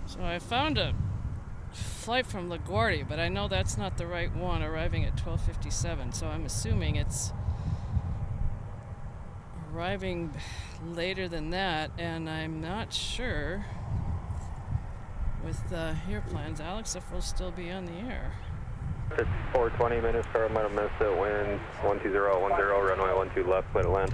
So I found a flight from LaGuardia, but I know that's not the right one, arriving at 12:57. So I'm assuming it's arriving later than that, and I'm not sure with the airplanes. Alex, if we'll still be on the air. It's 4:20 minutes, car might have missed it. Wind 12010, runway 12 left, clear to land.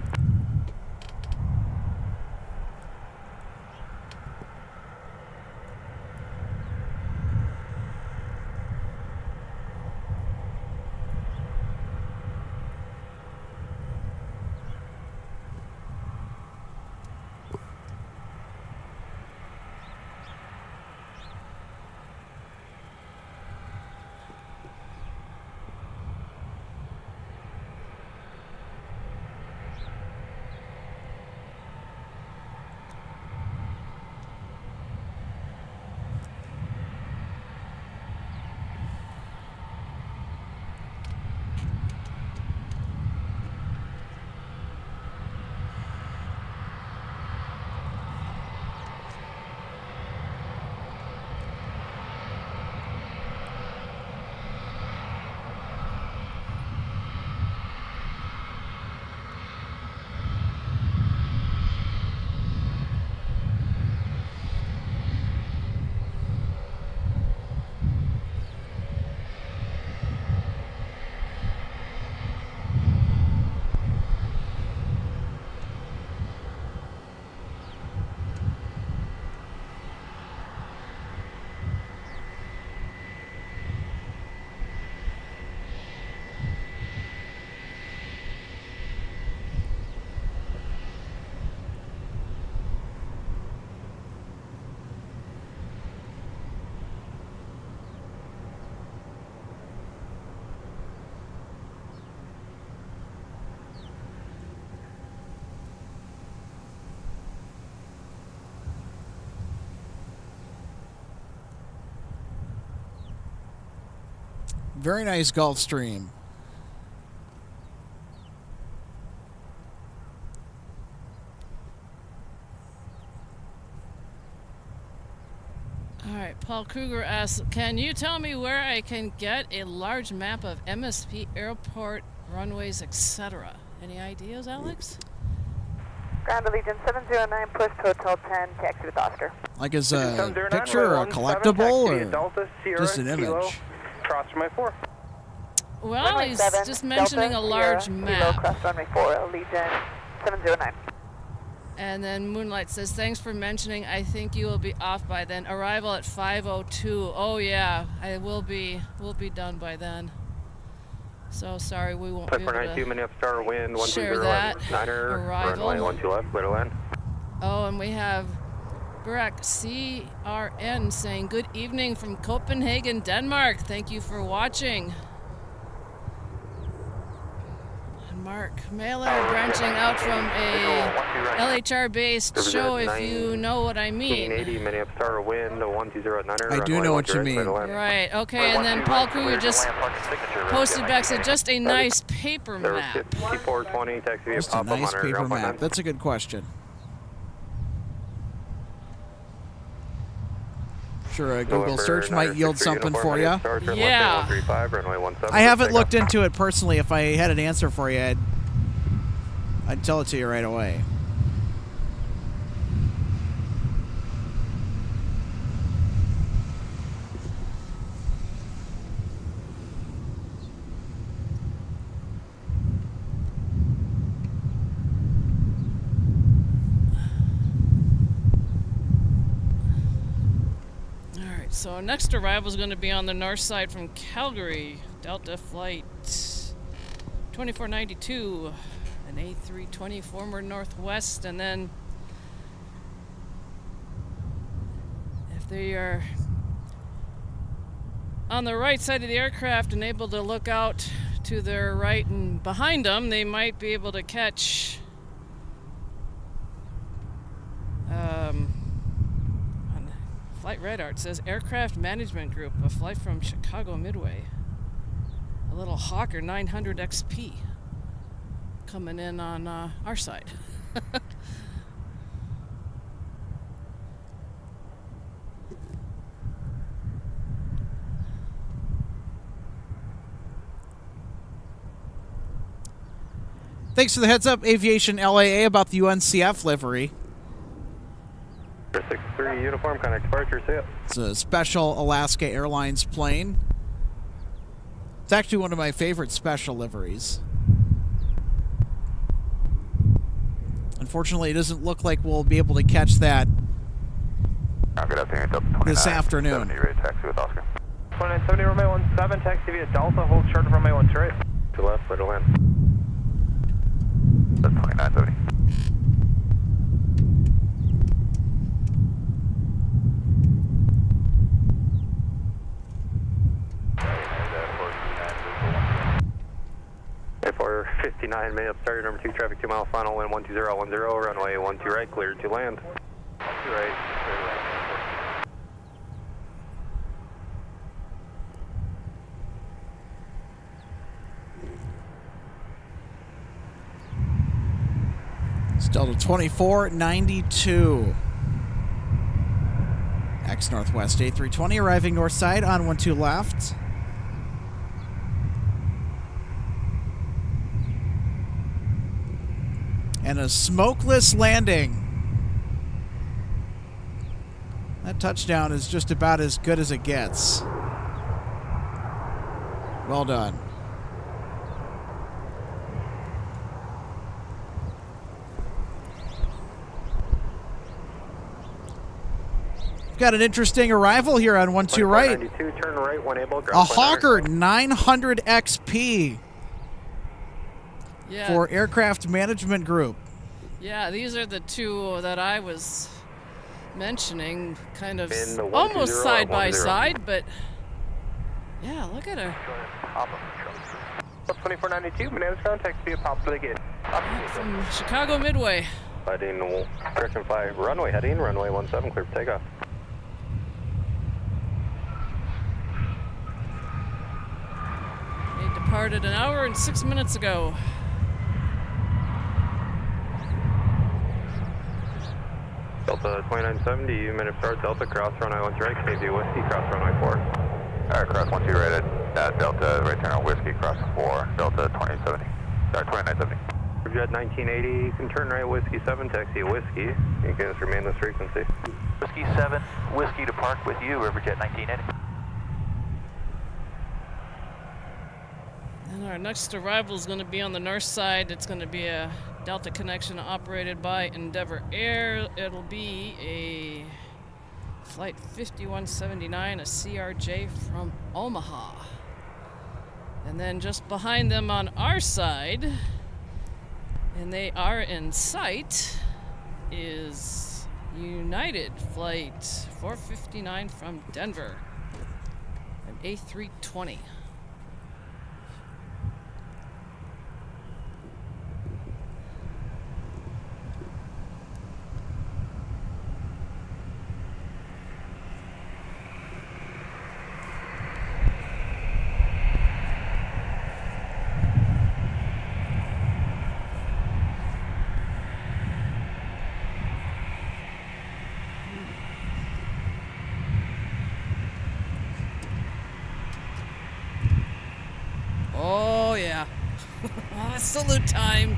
Very nice Gulfstream. All right, Paul Kruger asks, can you tell me where I can get a large map of MSP Airport, runways, etc.? Any ideas, Alex? Ground Allegiant 709, push to Hotel 10, taxi with Oscar. Like as a picture or a collectible or just an image? Cross runway 4. Well, he's just mentioning a large map. Kilo, cross runway 4, Allegiant 709. And then Moonlight says, thanks for mentioning. I think you will be off by then. Arrival at 5:02. Oh yeah, we'll be done by then. So sorry, we won't be able to Minneapolis wind, share that arrival. Runway 12 left, clear to land. Oh, and we have Burak CRN saying, good evening from Copenhagen, Denmark. Thank you for watching. Mark Mailer branching out from a LHR-based show, if you know what I mean. 80 Minneapolis wind, 120 at 9. I do know what you mean. Right, okay, and then Paul Kruger just posted back, said just a nice paper map. Just a nice paper map. That's a good question. Sure, a Google search might yield something for you. Yeah. I haven't looked into it personally. If I had an answer for you, I'd tell it to you right away. So next arrival is going to be on the north side from Calgary, Delta Flight 2492, an A320 former Northwest, and then if they are on the right side of the aircraft and able to look out to their right and behind them, they might be able to catch Flight radar. It says Aircraft Management Group, a flight from Chicago Midway. A little Hawker 900 XP coming in on our side. Thanks for the heads up, Aviation LAA, about the UNCF livery. 63 uniform, contact departure, see ya. It's a special Alaska Airlines plane. It's actually one of my favorite special liveries. Unfortunately, it doesn't look like we'll be able to catch that this afternoon. 70, right, taxi with Oscar. 2970, runway 17, taxi via Delta, hold short of runway 12 right. To left, clear to land. That's 2970. Airport 59 minutes, started number 2, traffic 2 mile final, wind 12010, runway 12 right, clear to land. 2 right, clear to land. Still to 2492. X Northwest A320 arriving north side on 12 left. And a smokeless landing. That touchdown is just about as good as it gets. Well done. Got an interesting arrival here on 12 right. Turn right, one able, a Hawker 900 XP. Yeah. For Aircraft Management Group. Yeah, these are the two that I was mentioning, kind of almost side by side, but yeah, look at her. 2492, Minneapolis ground, taxi via Pop to the gate. From Chicago Midway. Heading, correction 5, runway heading, runway 17, clear for takeoff. Departed an hour and 6 minutes ago. Delta 2970, minute start, Delta cross runway 1 right, Canadian Whiskey, cross runway 4. Alright, cross 12 right at Delta, right turn on Whiskey, cross 4, Delta 2070. Sorry, 2970. Jet 1980, you can turn right Whiskey 7, taxi Whiskey. You can just remain this frequency. Whiskey 7, Whiskey to park with you, Riverjet 1980. And our next arrival is going to be on the north side. It's going to be a Delta connection operated by Endeavor Air. It'll be a Flight 5179, a CRJ from Omaha. And then just behind them on our side, and they are in sight, is United Flight 459 from Denver, an A320. Oh, yeah. Salute time.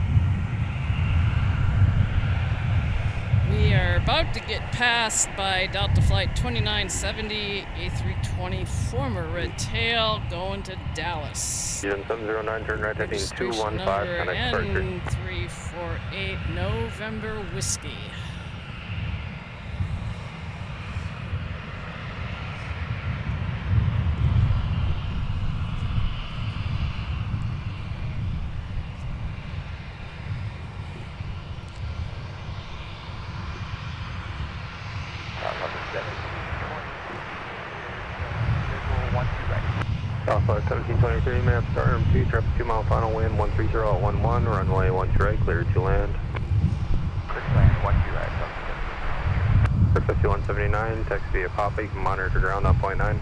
We are about to get passed by Delta Flight 2970, A320, former Red Tail, going to Dallas. Unit 709, turn right heading 215, Number connect departure. N348, November Whiskey. Alpha 1723, map start RMT, traffic 2 mile final wind, 130 at 11, runway 12 right, clear to land. Clear to land, 12 right, 5179, text via Papa, you can monitor ground on point 9.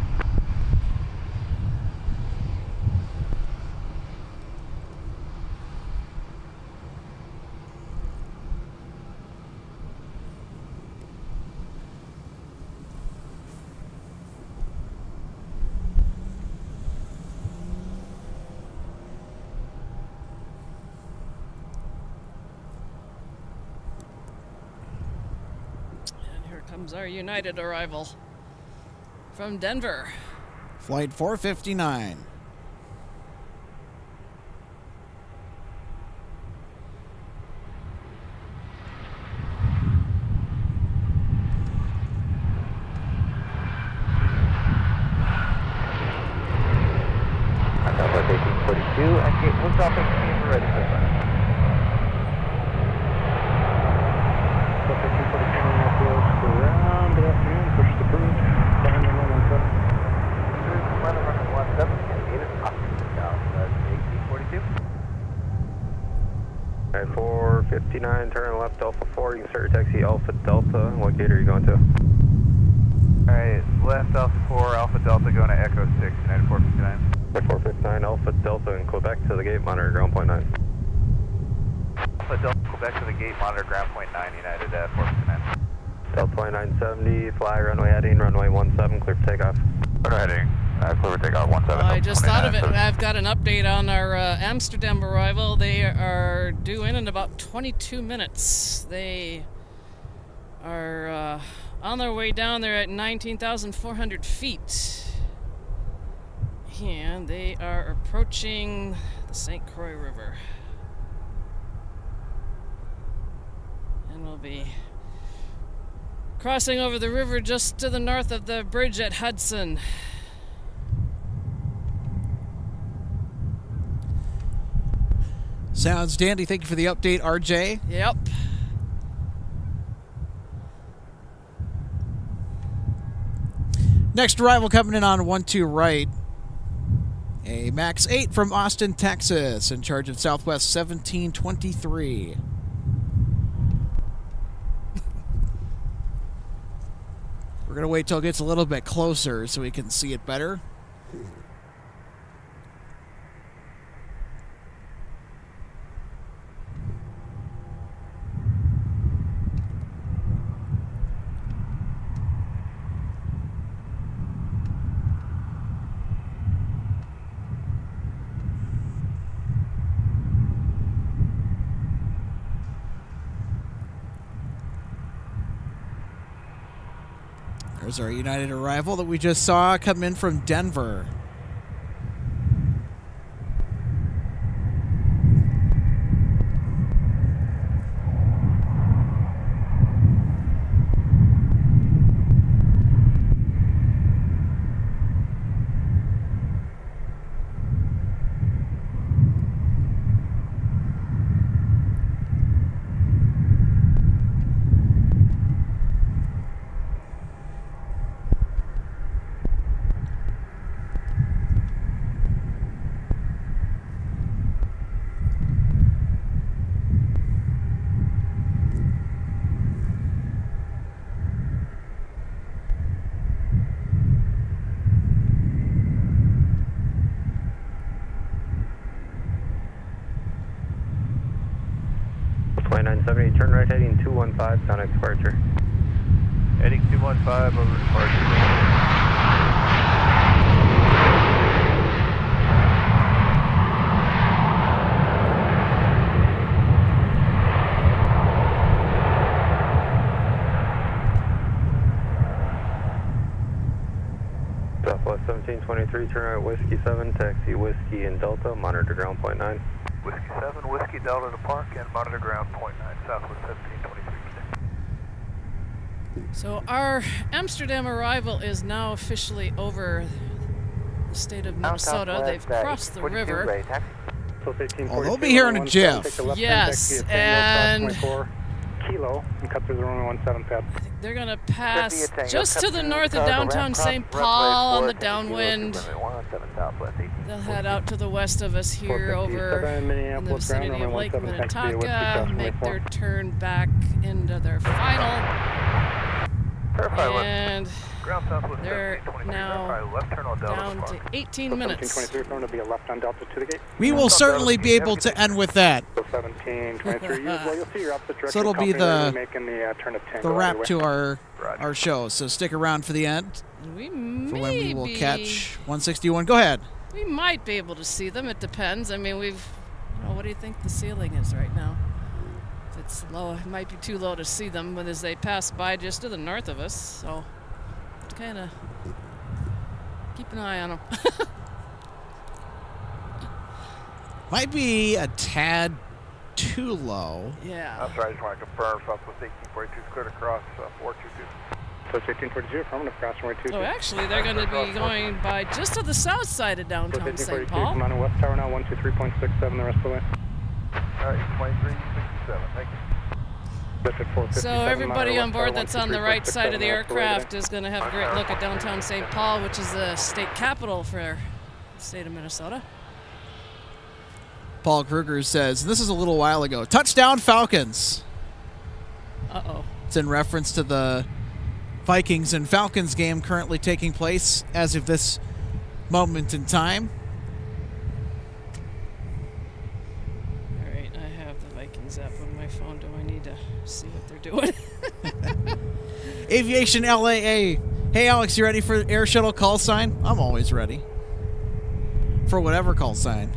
Comes our United arrival from Denver. Flight 459. Delta 1842, and gate looks off 18, we're ready for flight. Good afternoon, push the approved. Behind the 117. Weather running 17, and gate is up. Down, 1842. Alright, 459, turn left Alpha 4, you can start your taxi Alpha Delta. What gate are you going to? Alright, left Alpha 4, Alpha Delta going to Echo 6, United 459. 459, Alpha Delta in Quebec to the gate, monitor ground point 9. Alpha Delta, Quebec to the gate, monitor ground point 9, United 459. Delta 2970, fly runway heading, runway 17, clear for takeoff. Runway heading, clear for takeoff 17. I just thought of it. I've got an update on our Amsterdam arrival. They are due in about 22 minutes. They are on their way down there at 19,400 feet. And they are approaching the St. Croix River. And we'll be crossing over the river just to the north of the bridge at Hudson. Sounds dandy. Thank you for the update, RJ. Yep. Next arrival coming in on 12 right. A MAX 8 from Austin, Texas, in charge of Southwest 1723. We're going to wait till it gets a little bit closer so we can see it better. There's our United arrival that we just saw come in from Denver. Turn right heading 215, Sonic departure. Heading 215 over departure. Southwest 1723, turn right Whiskey 7, taxi Whiskey and Delta, monitor ground point 9. Whiskey 7, Whiskey Delta to park and monitor ground point 9, Southwest 1723. So our Amsterdam arrival is now officially over the state of Minnesota. They've crossed the river. Oh, they'll be here in a jiff. Yes, and Kilo and cut through the runway 17 pad. they're going to pass just to the north of downtown St. Paul on the downwind. They'll head out to the west of us here over in the vicinity of Lake Minnetonka, make their turn back into their final. And they're now down to 18 minutes. We will certainly be able to end with that. 1723. Well, you'll see your opposite direction. So it'll be the turn of 10 wrap to our show. So stick around for the end. We For when we may will be, catch 161. Go ahead. we might be able to see them. It depends. I mean, what do you think the ceiling is right now? If it's low, it might be too low to see them, but as they pass by just to the north of us, so kind of keep an eye on them. Might be a tad too low. Yeah. I'm sorry, I just want to confirm. Southwest 1842 is cleared across 422. So it's 1842 from the crossing way 22. So actually, they're going to be going by just to the south side of downtown St. Paul. Come on to West Tower now, 123.67 the rest of the way. All right, 2367. Thank you. So everybody on board that's on the right side of the aircraft is going to have a great look at downtown St. Paul, which is the state capital for the state of Minnesota. Paul Kruger says, this is a little while ago, touchdown Falcons. Uh-oh. It's in reference to the Vikings and Falcons game currently taking place as of this moment in time. All right, I have the Vikings app on my phone. Do I need to see what they're doing? Aviation LAA. Hey, Alex, you ready for air shuttle call sign? I'm always ready. For whatever call sign.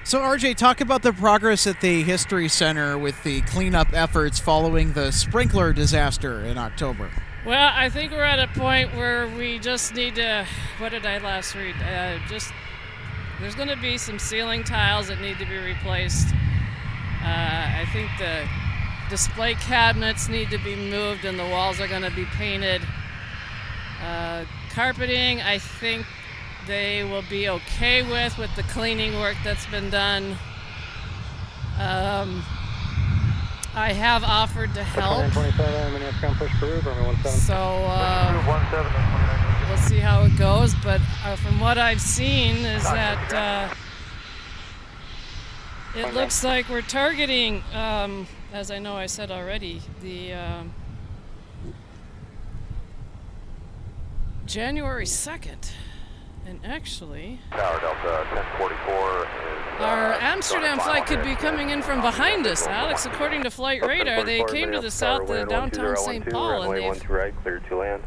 So, RJ, talk about the progress at the History Center with the cleanup efforts following the sprinkler disaster in October. Well, I think we're at a point where we just need to, what did I last read? There's going to be some ceiling tiles that need to be replaced. I think the display cabinets need to be moved and the walls are going to be painted. Carpeting, I think they will be okay with the cleaning work that's been done. I have offered to help. So we'll see how it goes. But from what I've seen is that it looks like we're targeting, as I know I said already, the January 2nd. And actually, Tower Delta 1044 is Our Amsterdam flight could be coming in from behind us, Alex. According to flight radar, they came to the south of downtown St. Paul, and they've... right, clear to land.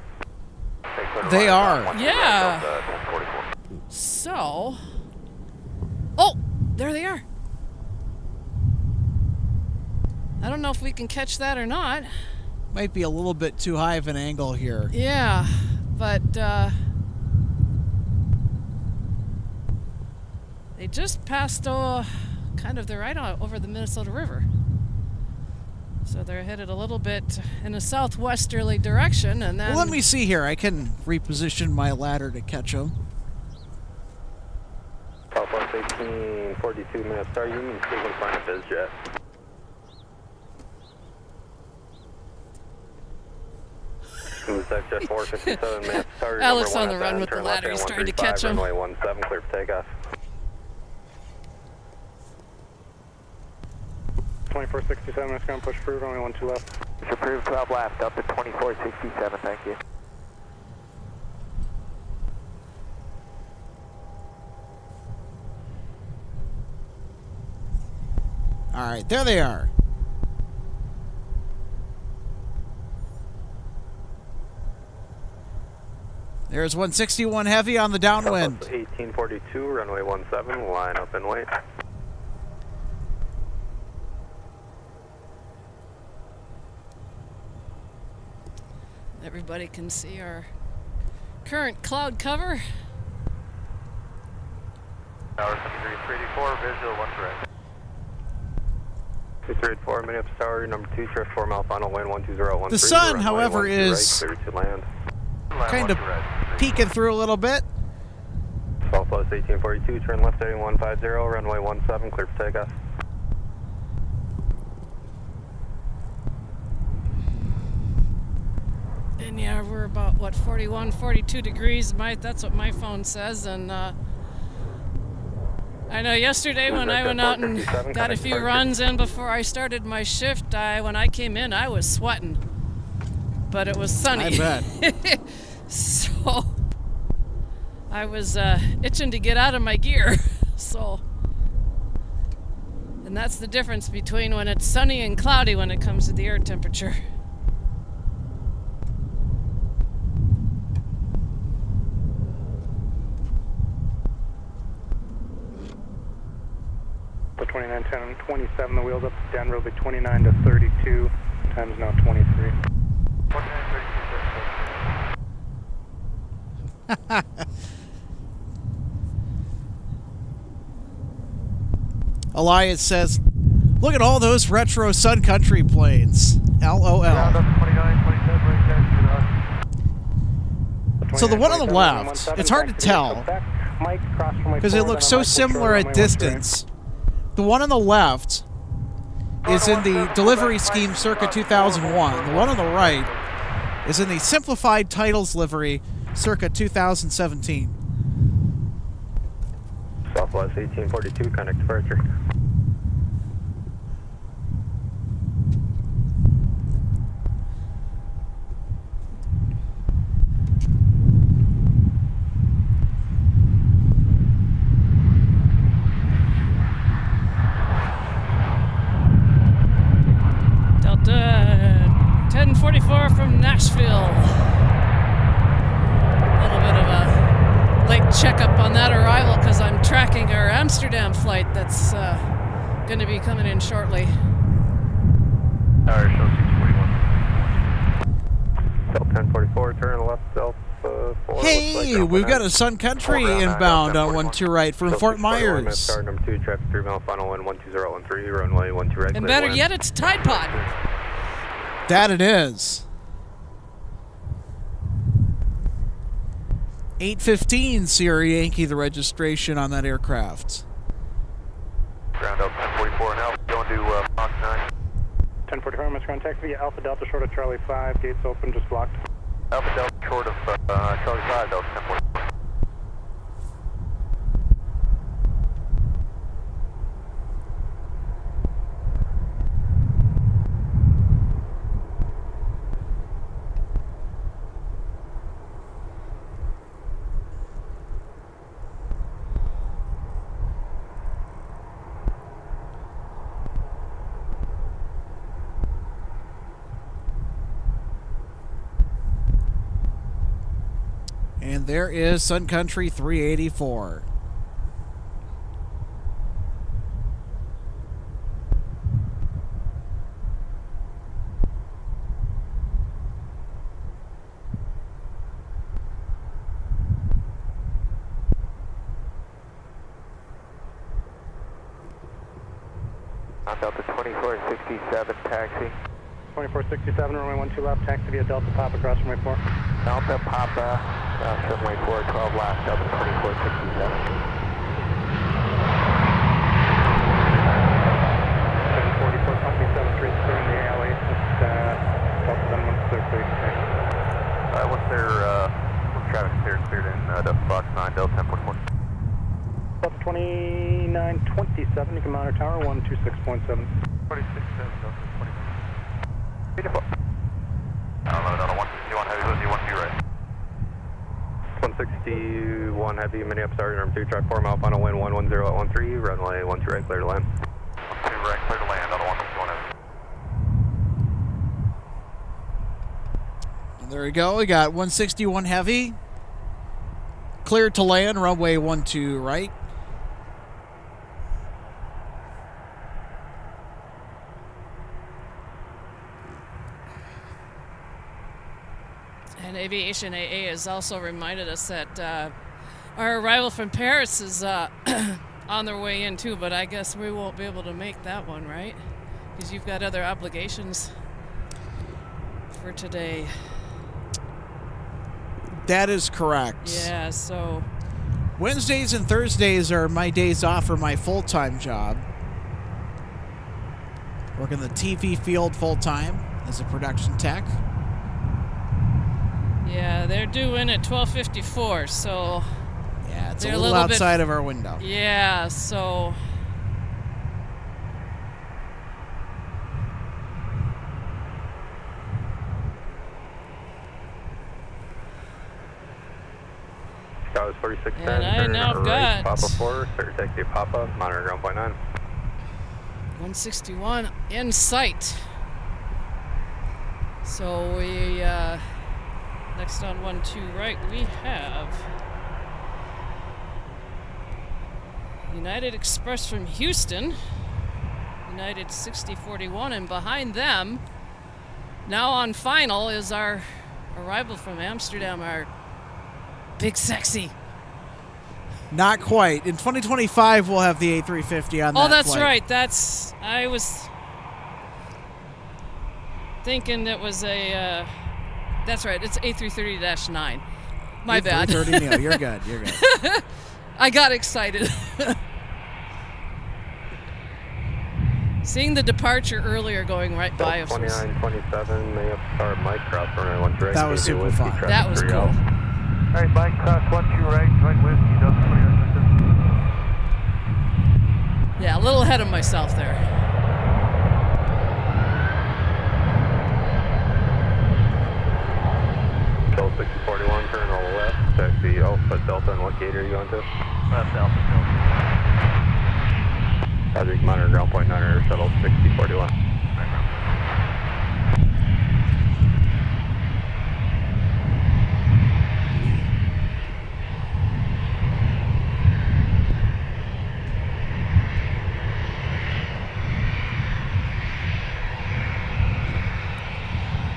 They are. Yeah. So... Oh, there they are. I don't know if we can catch that or not. Might be a little bit too high of an angle here. Yeah, but they just passed kind of the right over the Minnesota River. So they're headed a little bit in a southwesterly direction, and then... Well, let me see here. I can reposition my ladder to catch them. Southwest 1842 minutes. Sorry, you can still find a Westjet. Westjet 457 minutes. Alex on the run with the ladder. He's trying to catch him. Runway 17, clear for takeoff. 2467, it's going to push through, runway 12 left. Push approved, 12 left, up to 2467, thank you. All right, there they are. There's 161 heavy on the downwind. 1842, runway 17, line up and wait. Everybody can see our current cloud cover. Tower 334, visual 1 direct. 234, Minneapolis Tower, number 2, drift 4 mile final, wind 12013. The sun, however, is right, clear to land. kind of peeking through a little bit. Southwest 1842, turn left 8150, runway 17, clear for takeoff. And yeah, we're about, what, 41, 42 degrees. That's what my phone says. And I know yesterday when I went out and got a few runs in before I started my shift, when I came in, I was sweating. But it was sunny. I bet. So I was itching to get out of my gear. So, and that's the difference between when it's sunny and cloudy when it comes to the air temperature. So 29, 10, and 27, the wheels up to Denver will be 29 to 32, time's now 23. 29, Elias says, look at all those retro Sun Country planes. LOL. Round up to 29, 27, right there. So the one on the left, it's hard to tell because it looks so similar at distance. The one on the left is in the delivery scheme circa 2001. The one on the right is in the simplified titles livery circa 2017. Southwest 1842, connect departure. Delta 1044 from Nashville. A little bit of a late checkup on that arrival because I'm tracking our Amsterdam flight that's going to be coming in shortly. Tower show 641. Delta 1044, turn left, Delta 4. Hey, we've got a Sun Country inbound on 12 right from Fort Myers. Tower number 2, traffic 3 mile final, wind 12013, runway 12 right. And better yet, it's Tide Pod. That it is. 815 Sierra Yankee, the registration on that aircraft. Ground up 1044 now, going to Fox 9. 1044, Mr. Contact via Alpha Delta short of Charlie 5, gates open, just blocked. Alpha Delta short of Charlie 5, Delta 1044. And there is Sun Country 384. Delta 2467 taxi. 2467, runway 12 left, taxi via Delta Papa, cross runway 4. Delta Papa, runway 4, 12 left, Delta 2467. 744, company 73, clearing the alley. Delta 71 clear, please. What's their traffic cleared in Delta Fox 9, Delta 1044? Delta 2927, you can monitor tower 126.7. 26.7, Delta 29. Beautiful. Delta 161 heavy with you, 12 right. 161 heavy, Minneapolis Air, number 2, track 4 mile, final wind 110 at 13, runway 12 right, clear to land. 12 right, clear to land, Delta 161 heavy. And there we go. We got 161 heavy. Cleared to land, runway 12 right. And Aviation AA has also reminded us that our arrival from Paris is on their way in too, but I guess we won't be able to make that one, right? Because you've got other obligations for today. That is correct. Yeah, so Wednesdays and Thursdays are my days off for my full-time job. Working the TV field full-time as a production tech. yeah, they're due in at 12:54, so Yeah, it's a they're little outside of our window. yeah, so Scott 4610, And I turn now right, got- Papa 4, start taxi Papa, monitor ground point 9. 161 in sight. So we next on 12 right we have United Express from Houston, United 6041, and behind them now on final is our arrival from Amsterdam, our big sexy. Not quite. In 2025, we'll have the A350 on that Oh, that's flight. right. I was thinking it was a. That's right. It's A330-9. My bad. A330 Neo. You're good. You're good. I got excited. Seeing the departure earlier going right by us. 2927, Minneapolis Mike, cross runway 13. That was super fun. That was cool. Alright, Mike, cross 12 right, join whiskey, Delta 2927. Yeah, a little ahead of myself there. Delta 6041, turn on the left, taxi Alpha Delta, and what gate are you going to? Left, Delta, Roger, monitor ground point 9 or shuttle 6041.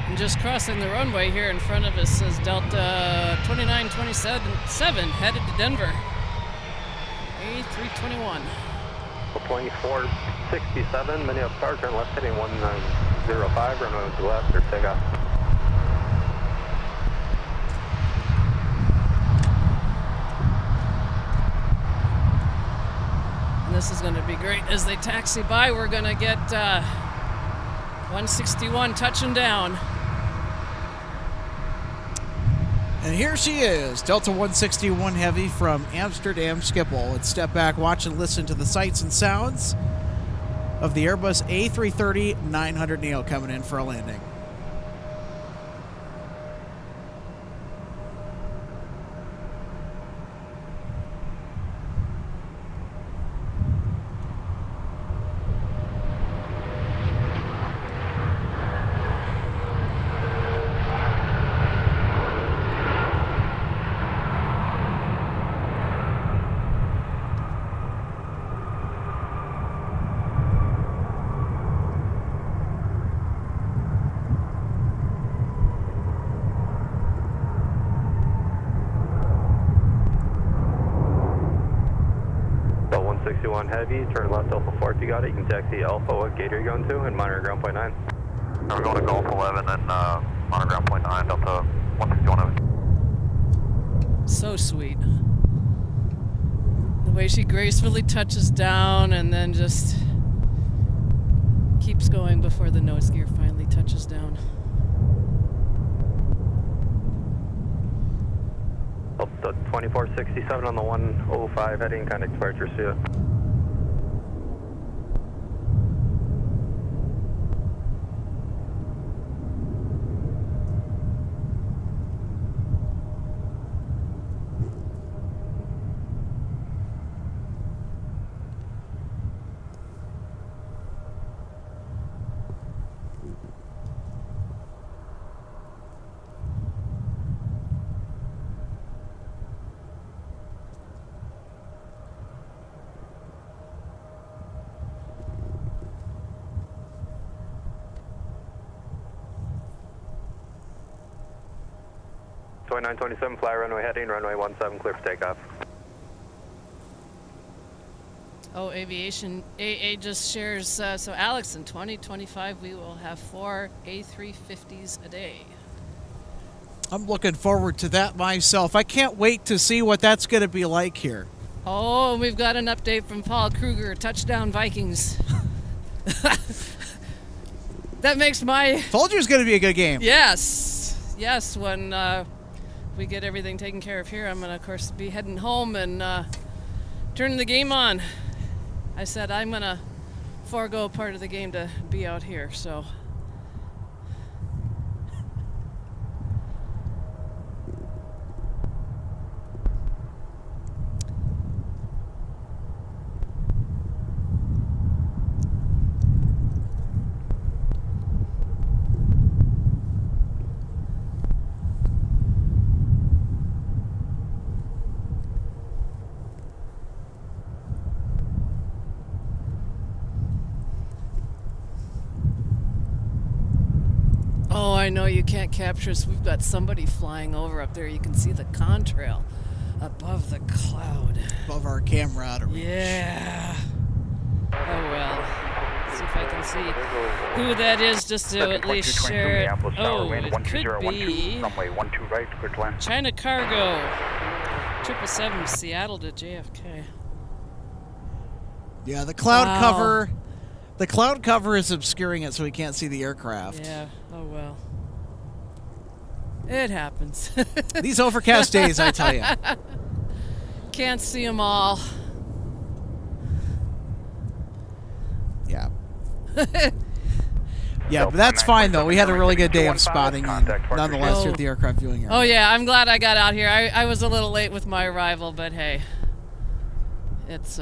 And just crossing the runway here in front of us is Delta 2927 headed to Denver. A321. 2467, Minneapolis Star, turn left heading 1905, runway to the left, or takeoff. And this is going to be great. As they taxi by, we're going to get 161 touching down. And here she is, Delta 161 Heavy from Amsterdam Schiphol. Let's step back, watch and listen to the sights and sounds of the Airbus A330-900 Neo coming in for a landing. 161 Heavy, turn left Alpha 4 if you got it. You can taxi Alpha. What gate are you going to? And monitor ground point 9. We're going to Golf 11 and monitor ground point 9, Delta 161 Heavy. So sweet. The way she gracefully touches down and then just keeps going before the nose gear finally touches down. The 2467 on the 105 heading, contact departure, see ya. Toy 927, fly runway heading, runway 17, clear for takeoff. Oh, Aviation AA just shares, so Alex, in 2025 we will have 4 A350s a day. I'm looking forward to that myself. I can't wait to see what that's going to be like here. Oh, we've got an update from Paul Kruger, touchdown Vikings. That makes my... Told you it was going to be a good game. Yes, yes, when we get everything taken care of here, I'm going to, of course, be heading home and turning the game on. I said I'm going to forego part of the game to be out here, so... Oh, I know you can't capture us. We've got somebody flying over up there. You can see the contrail above the cloud. Above our camaraderie. Yeah. Oh, well. Let's see if I can see who that is just to at least share it. Oh, it could be runway 12 right, clear to land. China Cargo. 777 Seattle to JFK. Yeah, the cloud cover... The cloud cover is obscuring it so we can't see the aircraft. Yeah, oh well. It happens. These overcast days, I tell you. Can't see them all. Yeah. Yeah, but that's fine, though. We had a really good day of spotting, nonetheless, here at the aircraft viewing area. Oh, yeah, I'm glad I got out here. I was a little late with my arrival, but hey, it's...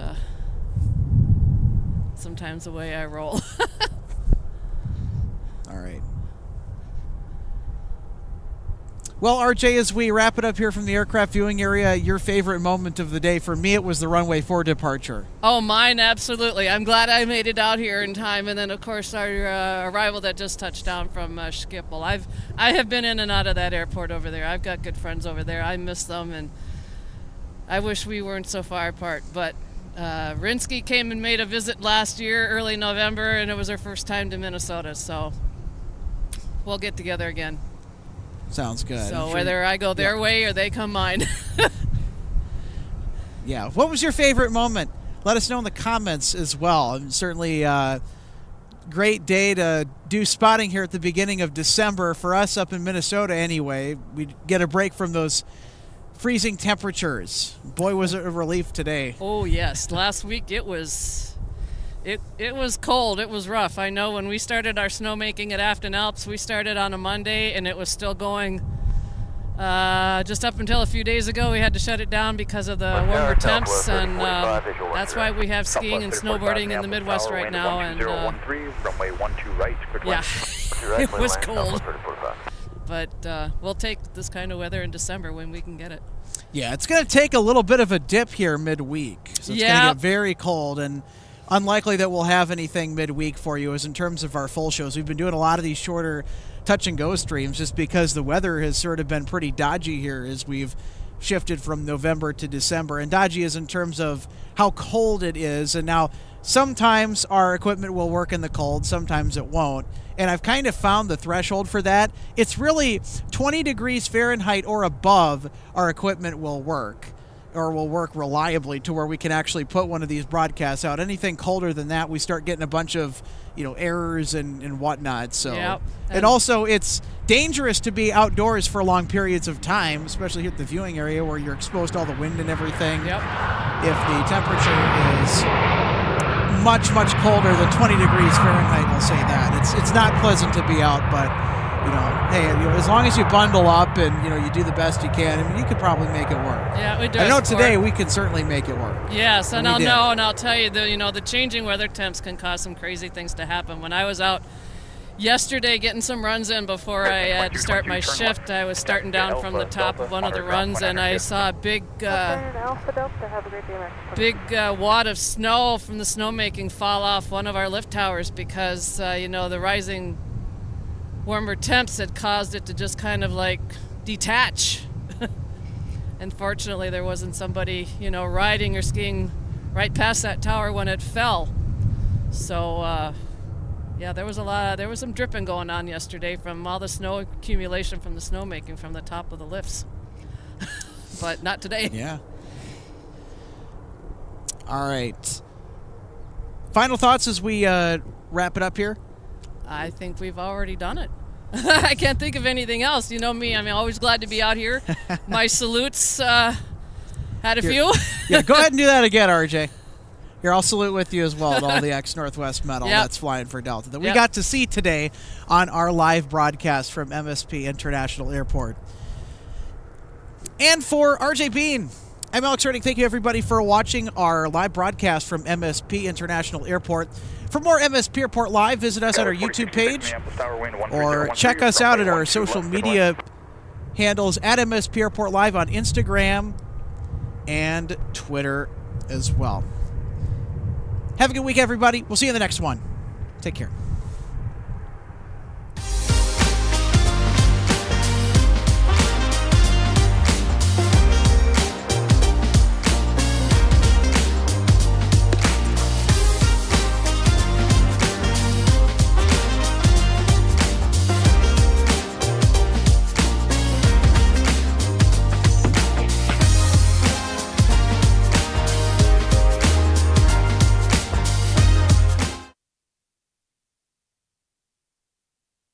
sometimes the way I roll. All right. Well, RJ, as we wrap it up here from the aircraft viewing area, your favorite moment of the day, for me, it was the runway 4 departure. Oh, mine, absolutely. I'm glad I made it out here in time. And then, of course, our arrival that just touched down from Schiphol. I have been in and out of that airport over there. I've got good friends over there. I miss them, and I wish we weren't so far apart. But Rinsky came and made a visit last year, early November, and it was her first time to Minnesota. So we'll get together again. Sounds good. So whether I go their way or they come mine. Yeah. What was your favorite moment? Let us know in the comments as well. And certainly great day to do spotting here at the beginning of December for us up in Minnesota anyway. We get a break from those freezing temperatures. Boy, was it a relief today. Oh, yes. Last week it was... It was cold. It was rough. I know when we started our snowmaking at Afton Alps, we started on a Monday, and it was still going just up until a few days ago. We had to shut it down because of the warmer temps, and that's why we have skiing and snowboarding in the Midwest right now. And runway 12 right, yeah, it was cold. But we'll take this kind of weather in December when we can get it. Yeah, it's going to take a little bit of a dip here midweek. So it's going to get very cold, and unlikely that we'll have anything midweek for you as in terms of our full shows. We've been doing a lot of these shorter touch-and-go streams just because the weather has sort of been pretty dodgy here as we've shifted from November to December. And dodgy is in terms of how cold it is. And now sometimes our equipment will work in the cold, sometimes it won't. And I've kind of found the threshold for that. It's really 20 degrees Fahrenheit or above our equipment will work, or will work reliably to where we can actually put one of these broadcasts out. Anything colder than that, we start getting a bunch of, errors and whatnot. So, Yep. And also it's dangerous to be outdoors for long periods of time, especially here at the viewing area where you're exposed to all the wind and everything. Yep. If the temperature is much, much colder than 20 degrees Fahrenheit, I'll say that. It's not pleasant to be out, but hey, as long as you bundle up and you do the best you can, I mean, you could probably make it work. Yeah, we do. I know today we can certainly make it work. Yes, and I'll tell you, the changing weather temps can cause some crazy things to happen. When I was out yesterday getting some runs in before I had to start my shift, I was starting down from the top of one of the runs, and I saw a big wad of snow from the snowmaking fall off one of our lift towers because the rising warmer temps had caused it to just kind of like detach. And fortunately there wasn't somebody riding or skiing right past that tower when it fell. So there was some dripping going on yesterday from all the snow accumulation from the snowmaking from the top of the lifts. But not today. Yeah. All right, final thoughts as we wrap it up here. I think we've already done it. I can't think of anything else. You know me, I'm always glad to be out here. My salutes, had a few. Yeah, go ahead and do that again, RJ. Here, I'll salute with you as well to all the ex-Northwest metal that's flying for Delta that we got to see today on our live broadcast from MSP International Airport. And for RJ Bean, I'm Alex Herding. Thank you, everybody, for watching our live broadcast from MSP International Airport. For more MSP Airport Live, visit us at our YouTube page or check us out at our social media handles at MSP Airport Live on Instagram and Twitter as well. Have a good week, everybody. We'll see you in the next one. Take care.